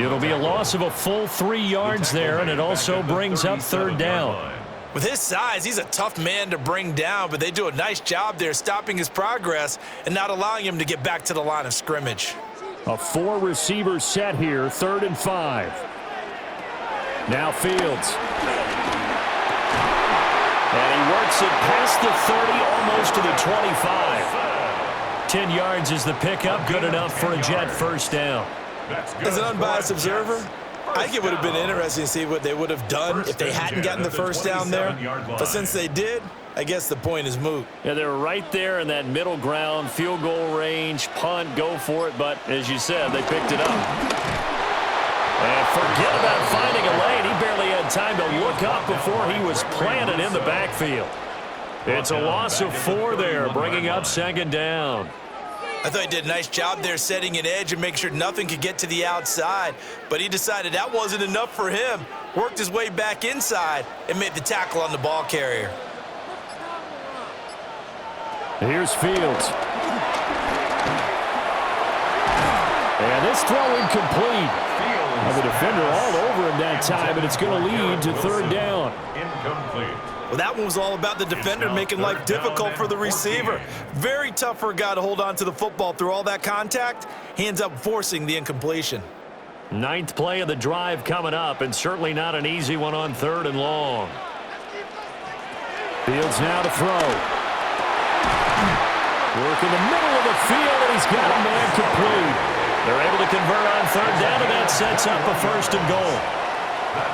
Speaker 1: It'll be a loss of a full 3 yards there, and it also brings up third down.
Speaker 4: With his size, he's a tough man to bring down, but they do a nice job there stopping his progress and not allowing him to get back to the line of scrimmage.
Speaker 1: A 4-receiver set here, 3rd and 5. Now Fields. And he works it past the 30, almost to the 25. 10 yards is the pickup, good enough for a Jet first down.
Speaker 4: As an unbiased observer, I think it would have been interesting to see what they would have done if they hadn't gotten the first down there. But since they did, I guess the point is moot.
Speaker 1: Yeah, they were right there in that middle ground, field goal range, punt, go for it. But as you said, they picked it up. And forget about finding a lane. He barely had time to look up before he was planted in the backfield. It's a loss of 4 there, bringing up second down.
Speaker 4: I thought he did a nice job there setting an edge and making sure nothing could get to the outside, but he decided that wasn't enough for him. Worked his way back inside and made the tackle on the ball carrier.
Speaker 1: Here's Fields. And this throw incomplete. And the defender all over him that time, and it's going to lead to third down.
Speaker 3: Incomplete.
Speaker 4: Well, that one was all about the defender making life difficult for the receiver. Very tough for a guy to hold on to the football through all that contact. He ends up forcing the incompletion.
Speaker 1: Ninth play of the drive coming up, and certainly not an easy one on third and long. Fields now to throw. Work in the middle of the field, and he's got a man complete. They're able to convert on third down, and that sets up a first and goal.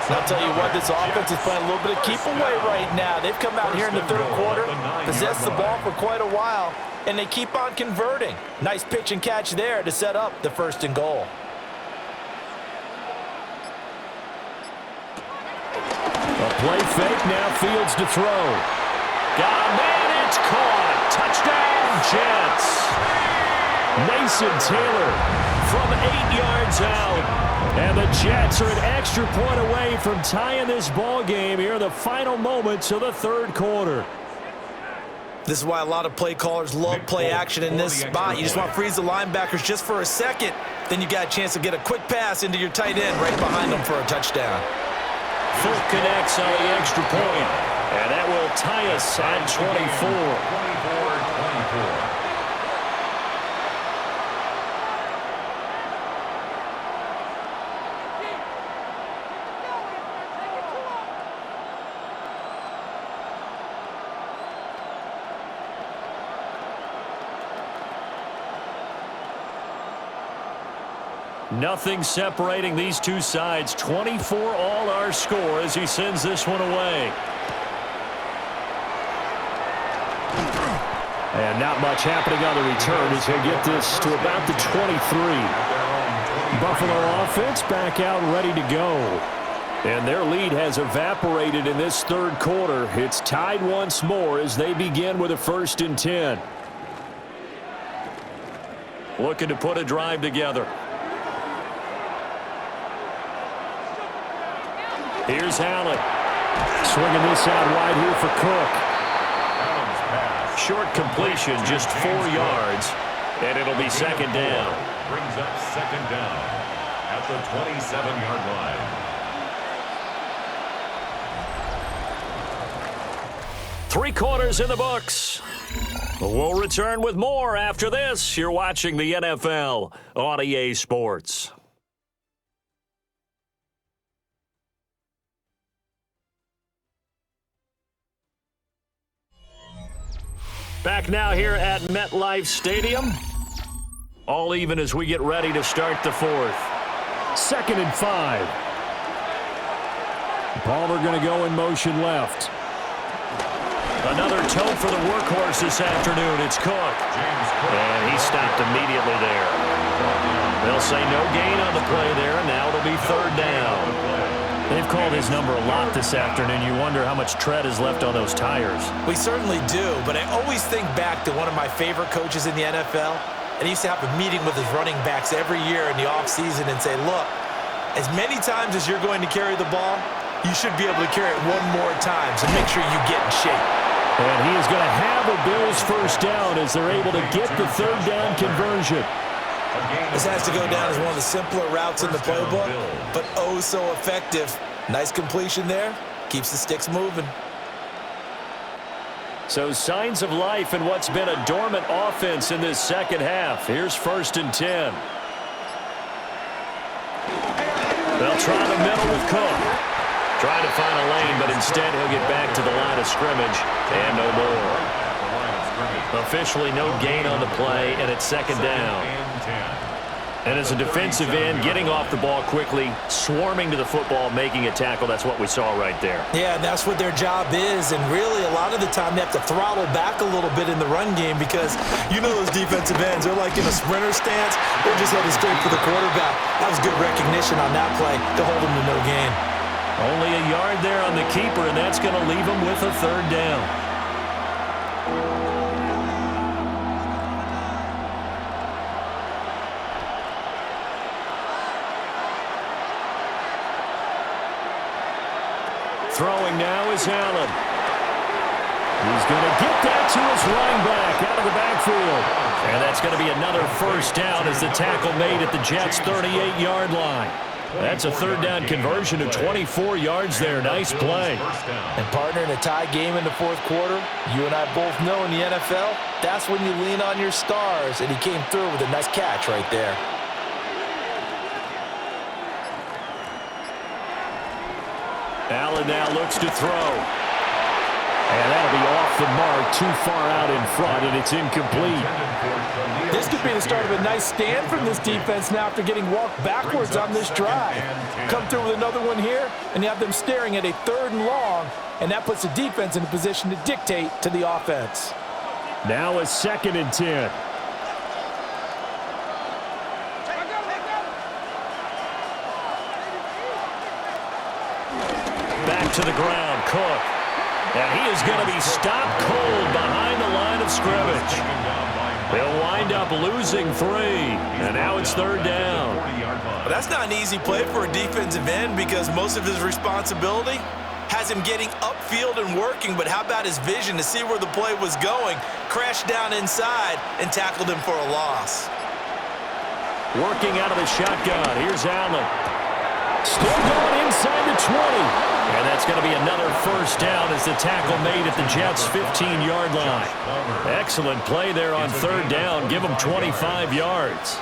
Speaker 5: I'll tell you what, this offense is playing a little bit of keep away right now. They've come out here in the third quarter, possessed the ball for quite a while, and they keep on converting. Nice pitch and catch there to set up the first and goal.
Speaker 1: A play fake, now Fields to throw. Got a man, it's caught. Touchdown, Jets. Mason Taylor from 8 yards out. And the Jets are an extra point away from tying this ball game here in the final moments of the third quarter.
Speaker 4: This is why a lot of play callers love play action in this spot. You just want to freeze the linebackers just for a second. Then you got a chance to get a quick pass into your tight end right behind them for a touchdown.
Speaker 1: Full connects on the extra point. And that will tie us at 24.
Speaker 3: 24-24.
Speaker 1: Nothing separating these two sides. 24 all our score as he sends this one away. And not much happening on the return as he'll get this to about the 23. Buffalo offense back out ready to go. And their lead has evaporated in this third quarter. It's tied once more as they begin with a 1st and 10. Looking to put a drive together. Here's Allen. Swinging this out wide here for Cook. Short completion, just 4 yards, and it'll be second down.
Speaker 3: Brings up second down at the 27-yard line.
Speaker 1: 3 quarters in the books. We'll return with more after this. You're watching the NFL on EA Sports. Back now here at MetLife Stadium. All even as we get ready to start the fourth. 2nd and 5. Palmer going to go in motion left. Another toe for the workhorse this afternoon. It's Cook. And he stopped immediately there. They'll say no gain on the play there, and now it'll be third down. They've called his number a lot this afternoon. You wonder how much tread is left on those tires.
Speaker 4: We certainly do, but I always think back to one of my favorite coaches in the NFL, and he used to have a meeting with his running backs every year in the offseason and say, look, as many times as you're going to carry the ball, you should be able to carry it one more time, so make sure you get in shape.
Speaker 1: And he is going to have a Bills first down as they're able to get the third down conversion.
Speaker 4: This has to go down as one of the simpler routes in the playbook, but oh so effective. Nice completion there. Keeps the sticks moving.
Speaker 1: So signs of life in what's been a dormant offense in this second half. Here's 1st and 10. They'll try the middle with Cook. Trying to find a lane, but instead he'll get back to the line of scrimmage and no more. Officially no gain on the play, and it's second down. And as a defensive end, getting off the ball quickly, swarming to the football, making a tackle, that's what we saw right there.
Speaker 4: Yeah, that's what their job is, and really a lot of the time they have to throttle back a little bit in the run game because you know those defensive ends, they're like in a sprinter stance, they're just headed straight for the quarterback. That was good recognition on that play to hold them to no gain.
Speaker 1: Only a yard there on the keeper, and that's going to leave them with a third down. throwing now is Allen. He's going to get that to his running back out of the backfield. And that's going to be another first down as the tackle made at the Jets' 38-yard line. That's a third down conversion of 24 yards there. Nice play.
Speaker 5: And partner, in a tie game in the fourth quarter, you and I both know in the NFL, that's when you lean on your stars. And he came through with a nice catch right there.
Speaker 1: Allen now looks to throw. And that'll be off the mark, too far out in front, and it's incomplete.
Speaker 5: This could be the start of a nice stand from this defense now after getting walked backwards on this drive. Come through with another one here, and you have them staring at a 3rd and long, and that puts the defense in a position to dictate to the offense.
Speaker 1: Now a 2nd and 10. Back to the ground, Cook. And he is going to be stopped cold behind the line of scrimmage. They'll wind up losing 3, and now it's 3rd down.
Speaker 4: Well, that's not an easy play for a defensive end because most of his responsibility has him getting upfield and working, but how about his vision to see where the play was going, crashed down inside, and tackled him for a loss.
Speaker 1: Working out of the shotgun, here's Allen. Still going inside the 20. And that's going to be another first down as the tackle made at the Jets' 15-yard line. Excellent play there on 3rd down. Give them 25 yards.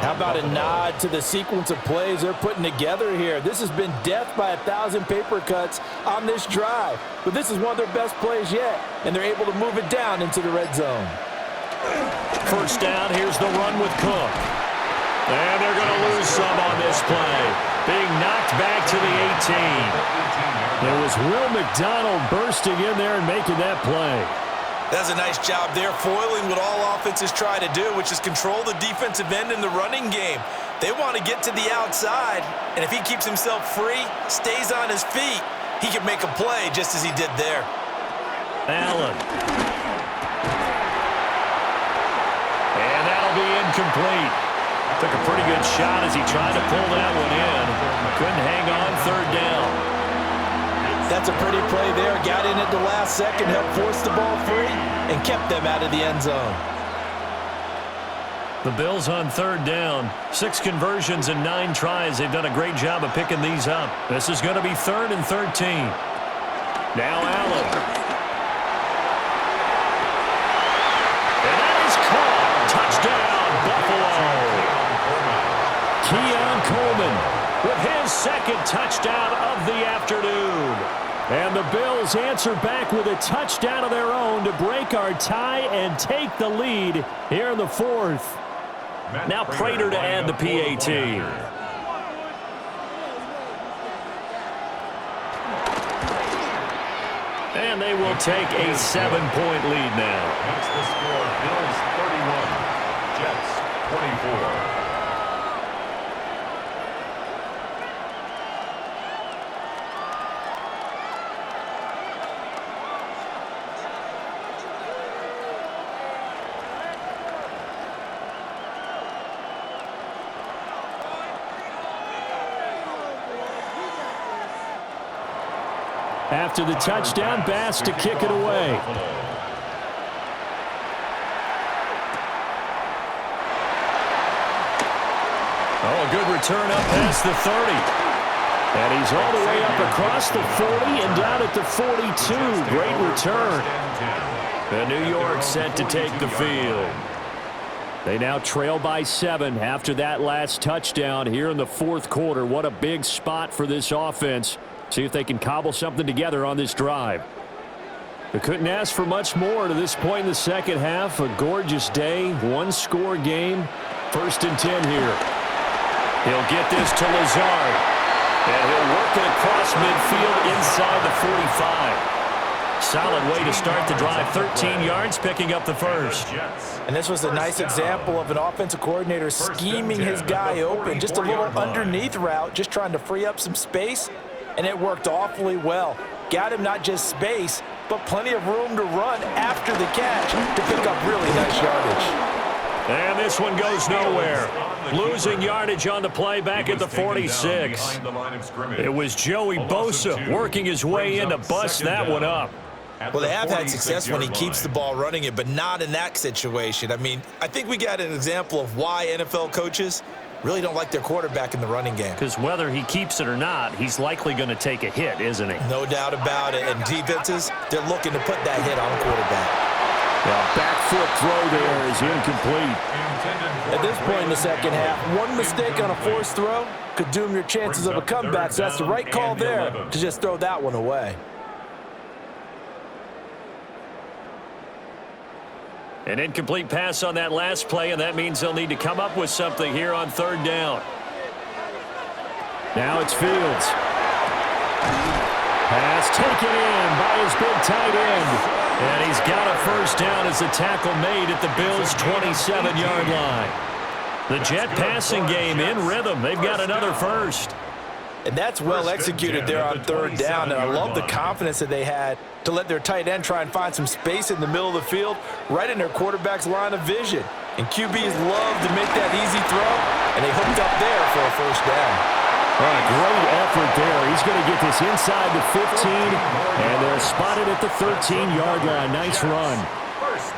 Speaker 5: How about a nod to the sequence of plays they're putting together here? This has been death by 1,000 paper cuts on this drive. But this is one of their best plays yet, and they're able to move it down into the red zone.
Speaker 1: First down, here's the run with Cook. And they're going to lose some on this play. Being knocked back to the 18. It was Will McDonald bursting in there and making that play.
Speaker 4: That's a nice job there, foiling what all offenses try to do, which is control the defensive end in the running game. They want to get to the outside, and if he keeps himself free, stays on his feet, he can make a play just as he did there.
Speaker 1: Allen. And that'll be incomplete. Took a pretty good shot as he tried to pull that one in. Couldn't hang on 3rd down.
Speaker 5: That's a pretty play there. Got in at the last second, helped force the ball free, and kept them out of the end zone.
Speaker 1: The Bills on 3rd down. 6 conversions and 9 tries. They've done a great job of picking these up. This is going to be 3rd and 13. Now Allen. And that is caught. Touchdown, Buffalo. Keon Coleman with his 2nd touchdown of the afternoon. And the Bills answer back with a touchdown of their own to break our tie and take the lead here in the 4th. Now Prater to add the PAT. And they will take a 7-point lead now.
Speaker 3: That's the score. Bills 31, Jets 24.
Speaker 1: After the touchdown, Bass to kick it away. Oh, a good return up past the 30. And he's all the way up across the 40 and down at the 42. Great return. And New York set to take the field. They now trail by 7 after that last touchdown here in the 4th quarter. What a big spot for this offense. See if they can cobble something together on this drive. They couldn't ask for much more to this point in the second half. A gorgeous day, 1-score game. 1st and 10 here. He'll get this to Lazard. And he'll work it across midfield inside the 45. Solid way to start the drive. 13 yards, picking up the first.
Speaker 5: And this was a nice example of an offensive coordinator scheming his guy open. Just a little underneath route, just trying to free up some space. And it worked awfully well. Got him not just space, but plenty of room to run after the catch to pick up really nice yardage.
Speaker 1: And this one goes nowhere. Losing yardage on the play back at the 46. It was Joey Bosa working his way in to bust that one up.
Speaker 4: Well, they have had success when he keeps the ball running it, but not in that situation. I mean, I think we got an example of why NFL coaches really don't like their quarterback in the running game.
Speaker 1: Because whether he keeps it or not, he's likely going to take a hit, isn't he?
Speaker 4: No doubt about it. And defenses, they're looking to put that hit on a quarterback.
Speaker 1: The back foot throw there is incomplete.
Speaker 5: At this point in the second half, one mistake on a forced throw could doom your chances of a comeback, so that's the right call there to just throw that one away.
Speaker 1: An incomplete pass on that last play, and that means they'll need to come up with something here on third down. Now it's Fields. Pass taken in by his big tight end. And he's got a first down as the tackle made at the Bills' 27-yard line. The Jet passing game in rhythm. They've got another first.
Speaker 5: And that's well executed there on third down, and I love the confidence that they had to let their tight end try and find some space in the middle of the field, right in their quarterback's line of vision. And QBs love to make that easy throw, and they hooked up there for a first down.
Speaker 1: All right, great effort there. He's going to get this inside the 15, and they're spotted at the 13-yard line. Nice run.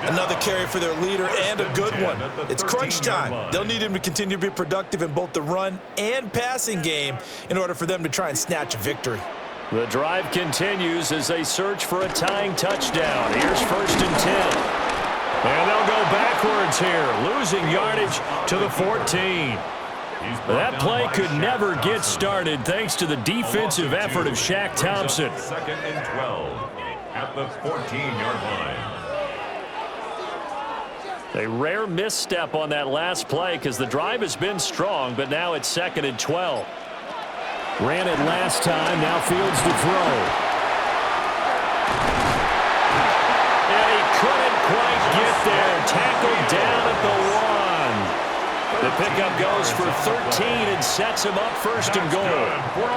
Speaker 4: Another carry for their leader and a good one. It's crunch time. They'll need him to continue to be productive in both the run and passing game in order for them to try and snatch a victory.
Speaker 1: The drive continues as they search for a tying touchdown. Here's 1st and 10. And they'll go backwards here, losing yardage to the 14. That play could never get started thanks to the defensive effort of Shaq Thompson.
Speaker 3: 2nd and 12 at the 14-yard line.
Speaker 1: A rare misstep on that last play because the drive has been strong, but now it's 2nd and 12. Ran it last time, now Fields to throw. And he couldn't quite get there. Tackled down at the 1. The pickup goes for 13 and sets him up 1st and goal.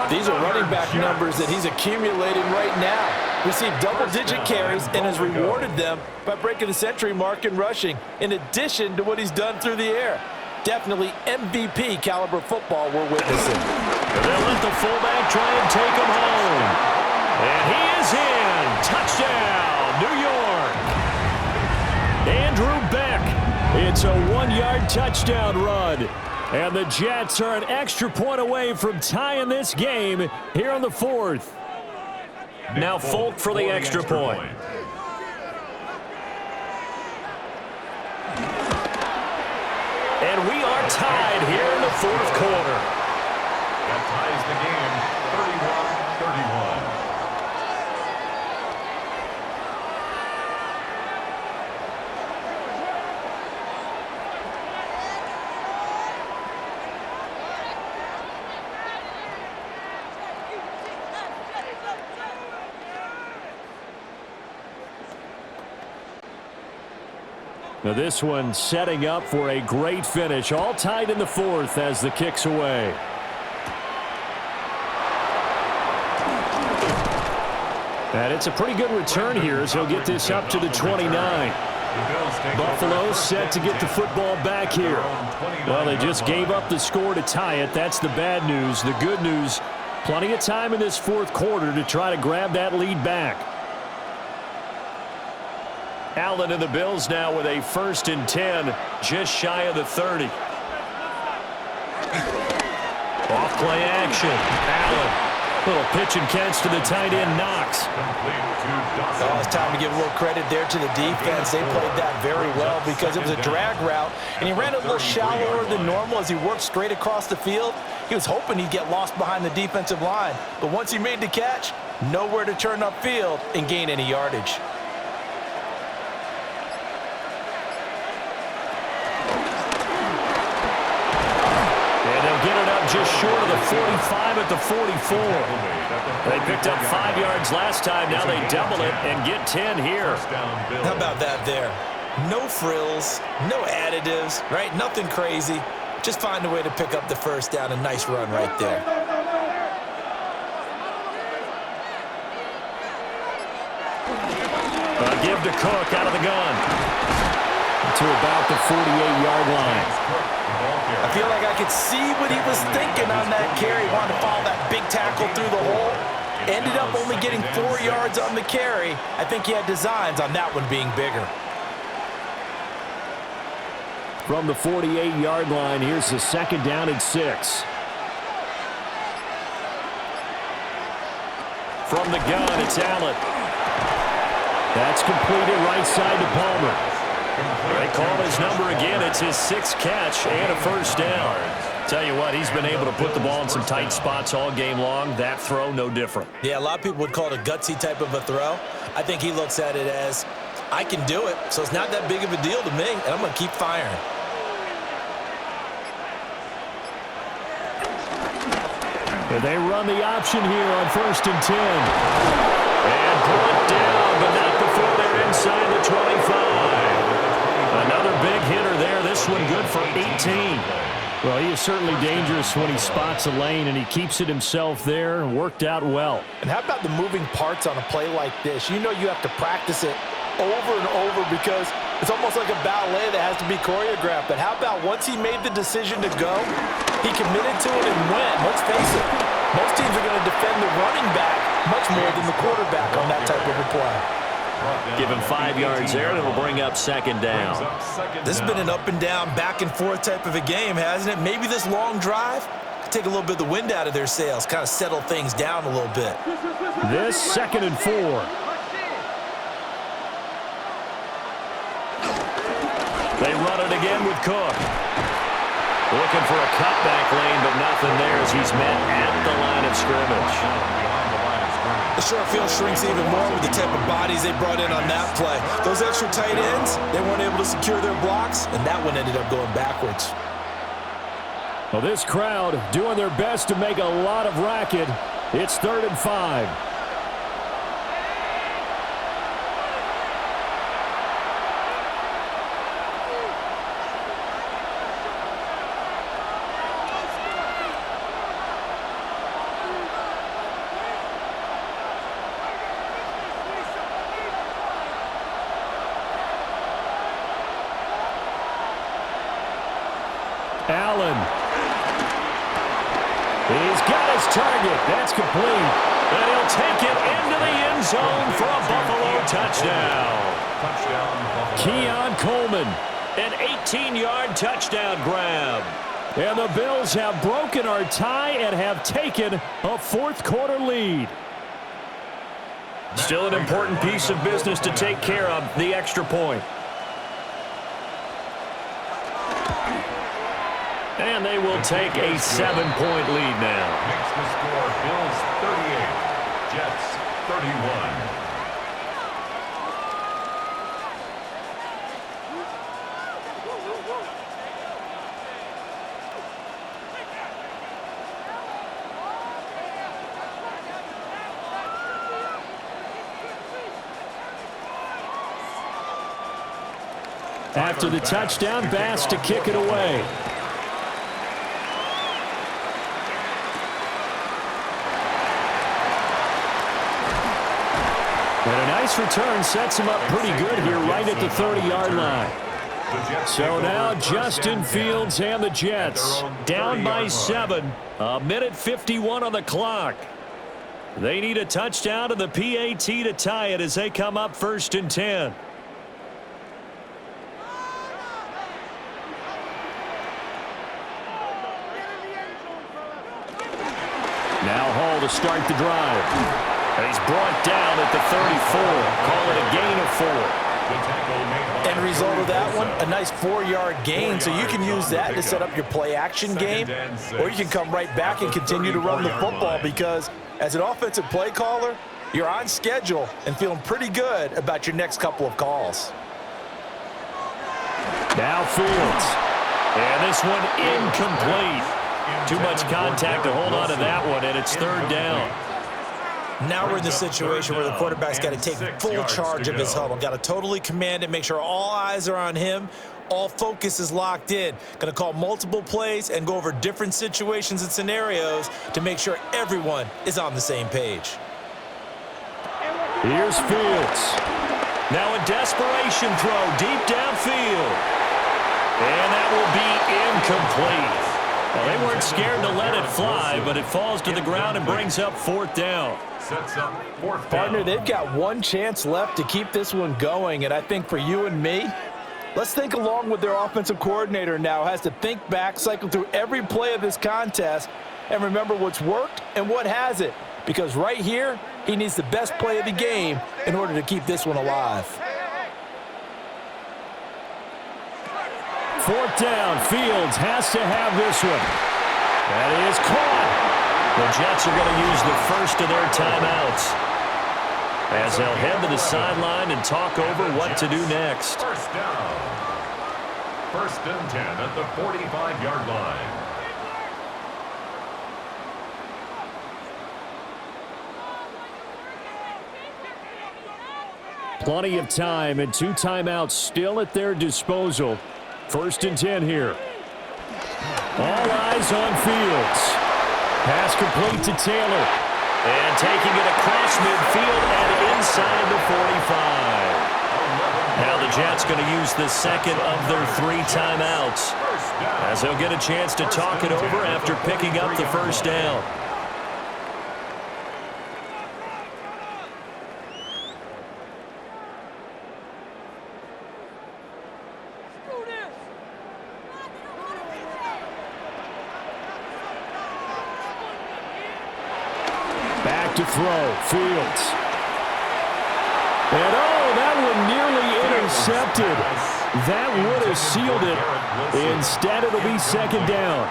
Speaker 5: These are running back numbers that he's accumulating right now. Received double-digit carries and has rewarded them by breaking the century mark in rushing, in addition to what he's done through the air. Definitely MVP caliber football we're witnessing.
Speaker 1: They'll let the fullback try and take him home. And he is in. Touchdown, New York. Andrew Beck. It's a 1-yard touchdown run. And the Jets are an extra point away from tying this game here in the 4th. Now Folk for the extra point. And we are tied here in the 4th quarter.
Speaker 3: That ties the game 31-31.
Speaker 1: Now this one setting up for a great finish. All tied in the 4th as the kick's away. And it's a pretty good return here as he'll get this up to the 29. Buffalo set to get the football back here. Well, they just gave up the score to tie it. That's the bad news. The good news, plenty of time in this 4th quarter to try to grab that lead back. Allen and the Bills now with a 1st and 10, just shy of the 30. Off play action. Allen. Little pitch and catch to the tight end, Knox.
Speaker 4: Oh, it's time to give a little credit there to the defense. They played that very well because it was a drag route, and he ran a little shallower than normal as he worked straight across the field. He was hoping he'd get lost behind the defensive line, but once he made the catch, nowhere to turn upfield and gain any yardage.
Speaker 1: Get it up just short of the 45 at the 44. They picked up 5 yards last time. Now they double it and get 10 here.
Speaker 4: How about that there? No frills, no additives, right? Nothing crazy. Just find a way to pick up the first down. A nice run right there.
Speaker 1: Give to Cook out of the gun. to about the 48-yard line.
Speaker 5: I feel like I could see what he was thinking on that carry. Wanted to follow that big tackle through the hole. Ended up only getting 4 yards on the carry. I think he had designs on that one being bigger.
Speaker 1: From the 48-yard line, here's the 2nd down and 6. From the gun, it's Allen. That's completed right side to Palmer. They call his number again. It's his 6th catch and a first down. Tell you what, he's been able to put the ball in some tight spots all game long. That throw, no different.
Speaker 4: Yeah, a lot of people would call it a gutsy type of a throw. I think he looks at it as, I can do it, so it's not that big of a deal to me, and I'm going to keep firing.
Speaker 1: And they run the option here on 1st and 10. And pull it down, but not before they're inside the 25. Another big hitter there. This one good for 18. Well, he is certainly dangerous when he spots a lane, and he keeps it himself there and worked out well.
Speaker 5: And how about the moving parts on a play like this? You know you have to practice it over and over because it's almost like a ballet that has to be choreographed. But how about once he made the decision to go, he committed to it and went. Let's face it, most teams are going to defend the running back much more than the quarterback on that type of a play.
Speaker 1: Give him 5 yards there, and it'll bring up 2nd down.
Speaker 4: This has been an up and down, back and forth type of a game, hasn't it? Maybe this long drive could take a little bit of the wind out of their sails, kind of settle things down a little bit.
Speaker 1: This 2nd and 4. They run it again with Cook. Looking for a cutback lane, but nothing there as he's met at the line of scrimmage.
Speaker 4: The short field shrinks even more with the type of bodies they brought in on that play. Those extra tight ends, they weren't able to secure their blocks, and that one ended up going backwards.
Speaker 1: Well, this crowd doing their best to make a lot of racket. It's 3rd and 5. Allen. He's got his target. That's complete. And he'll take it into the end zone for a Buffalo touchdown. Keon Coleman, an 18-yard touchdown grab. And the Bills have broken our tie and have taken a 4th quarter lead. Still an important piece of business to take care of, the extra point. And they will take a 7-point lead now.
Speaker 3: Makes the score Bills 38, Jets 31.
Speaker 1: After the touchdown, Bass to kick it away. And a nice return sets him up pretty good here right at the 30-yard line. So now Justin Fields and the Jets down by 7. 1:51 on the clock. They need a touchdown and the PAT to tie it as they come up 1st and 10. Now Hall to start the drive. He's brought down at the 34. Call it a gain of 4.
Speaker 5: End result of that one, a nice 4-yard gain, so you can use that to set up your play-action game, or you can come right back and continue to run the football because as an offensive play caller, you're on schedule and feeling pretty good about your next couple of calls.
Speaker 1: Now Fields. And this one incomplete. Too much contact to hold on to that one, and it's 3rd down.
Speaker 4: Now we're in the situation where the quarterback's got to take full charge of his huddle. Got to totally command it, make sure all eyes are on him. All focus is locked in. Going to call multiple plays and go over different situations and scenarios to make sure everyone is on the same page.
Speaker 1: Here's Fields. Now a desperation throw deep downfield. And that will be incomplete. Well, they weren't scared to let it fly, but it falls to the ground and brings up fourth down.
Speaker 3: Sets up fourth down.
Speaker 5: Partner, they've got one chance left to keep this one going, and I think for you and me, let's think along with their offensive coordinator now. Has to think back, cycle through every play of this contest, and remember what's worked and what hasn't. Because right here, he needs the best play of the game in order to keep this one alive.
Speaker 1: Fourth down, Fields has to have this one. That is caught. The Jets are going to use the first of their timeouts as they'll head to the sideline and talk over what to do next.
Speaker 3: First down. First and 10 at the 45-yard line.
Speaker 1: Plenty of time and two timeouts still at their disposal. First and 10 here. All eyes on Fields. Pass complete to Taylor. And taking it across midfield and inside the 45. Now the Jets going to use the second of their three timeouts as they'll get a chance to talk it over after picking up the first down. Back to throw, Fields. And that one nearly intercepted. That would have sealed it. Instead, it'll be second down.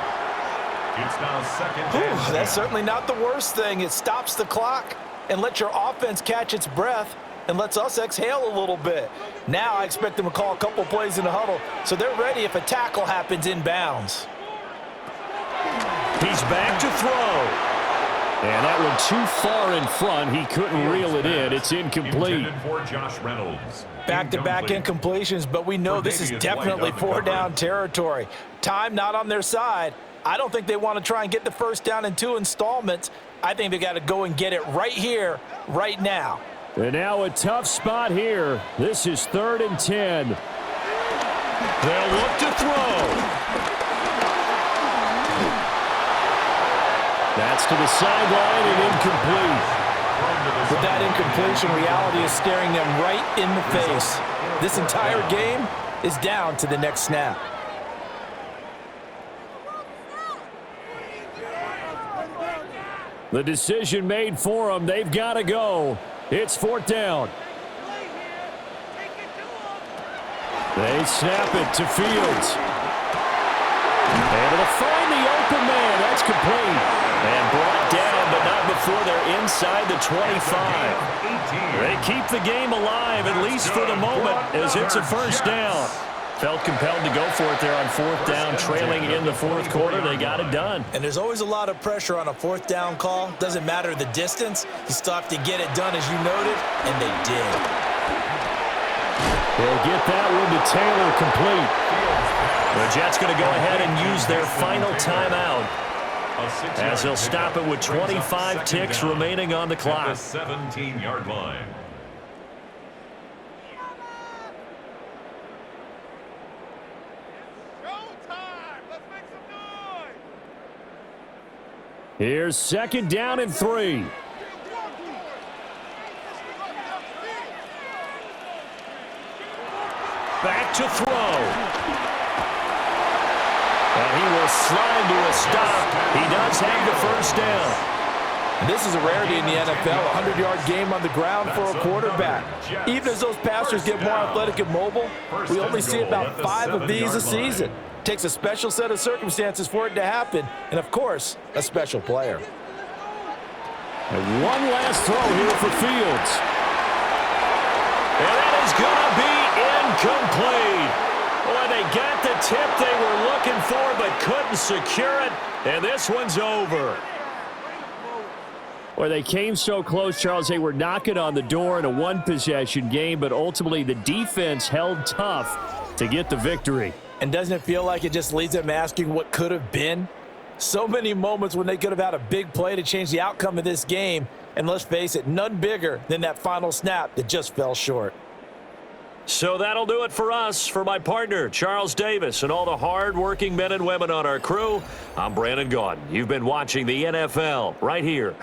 Speaker 3: It's now second down.
Speaker 5: That's certainly not the worst thing. It stops the clock and lets your offense catch its breath and lets us exhale a little bit. Now I expect them to call a couple plays in the huddle so they're ready if a tackle happens inbounds.
Speaker 1: He's back to throw. And that one too far in front. He couldn't reel it in. It's incomplete.
Speaker 3: For Josh Reynolds.
Speaker 5: Back-to-back incompletions, but we know this is definitely four-down territory. Time not on their side. I don't think they want to try and get the first down in two installments. I think they got to go and get it right here, right now.
Speaker 1: And now a tough spot here. This is 3rd and 10. They'll look to throw. That's to the sideline and incomplete.
Speaker 5: With that incompletion, reality is staring them right in the face. This entire game is down to the next snap.
Speaker 1: The decision made for them. They've got to go. It's 4th down. They snap it to Fields. Able to find the open man. That's complete. And brought down, but not before they're inside the 25. They keep the game alive, at least for the moment, as it's a first down. Felt compelled to go for it there on 4th down, trailing in the 4th quarter. They got it done.
Speaker 4: And there's always a lot of pressure on a 4th down call. Doesn't matter the distance. You still have to get it done, as you noted, and they did.
Speaker 1: They'll get that one to Taylor, complete. The Jets going to go ahead and use their final timeout as they'll stop it with 25 ticks remaining on the clock.
Speaker 3: At the 17-yard line.
Speaker 1: Here's 2nd down and 3. Back to throw. And he will slide to a stop. He does have the first down.
Speaker 5: This is a rarity in the NFL, a 100-yard game on the ground for a quarterback. Even as those passers get more athletic and mobile, we only see about 5 of these a season. Takes a special set of circumstances for it to happen, and of course, a special player.
Speaker 1: And one last throw here for Fields. And that is going to be incomplete. Boy, they got the tip they were looking for, but couldn't secure it, and this one's over. Boy, they came so close, Charles. They were knocking on the door in a one-possession game, but ultimately the defense held tough to get the victory.
Speaker 5: And doesn't it feel like it just leaves them asking what could have been? So many moments when they could have had a big play to change the outcome of this game, and let's face it, none bigger than that final snap that just fell short.
Speaker 1: So that'll do it for us. For my partner, Charles Davis, and all the hard-working men and women on our crew, I'm Brandon Gaudin. You've been watching the NFL right here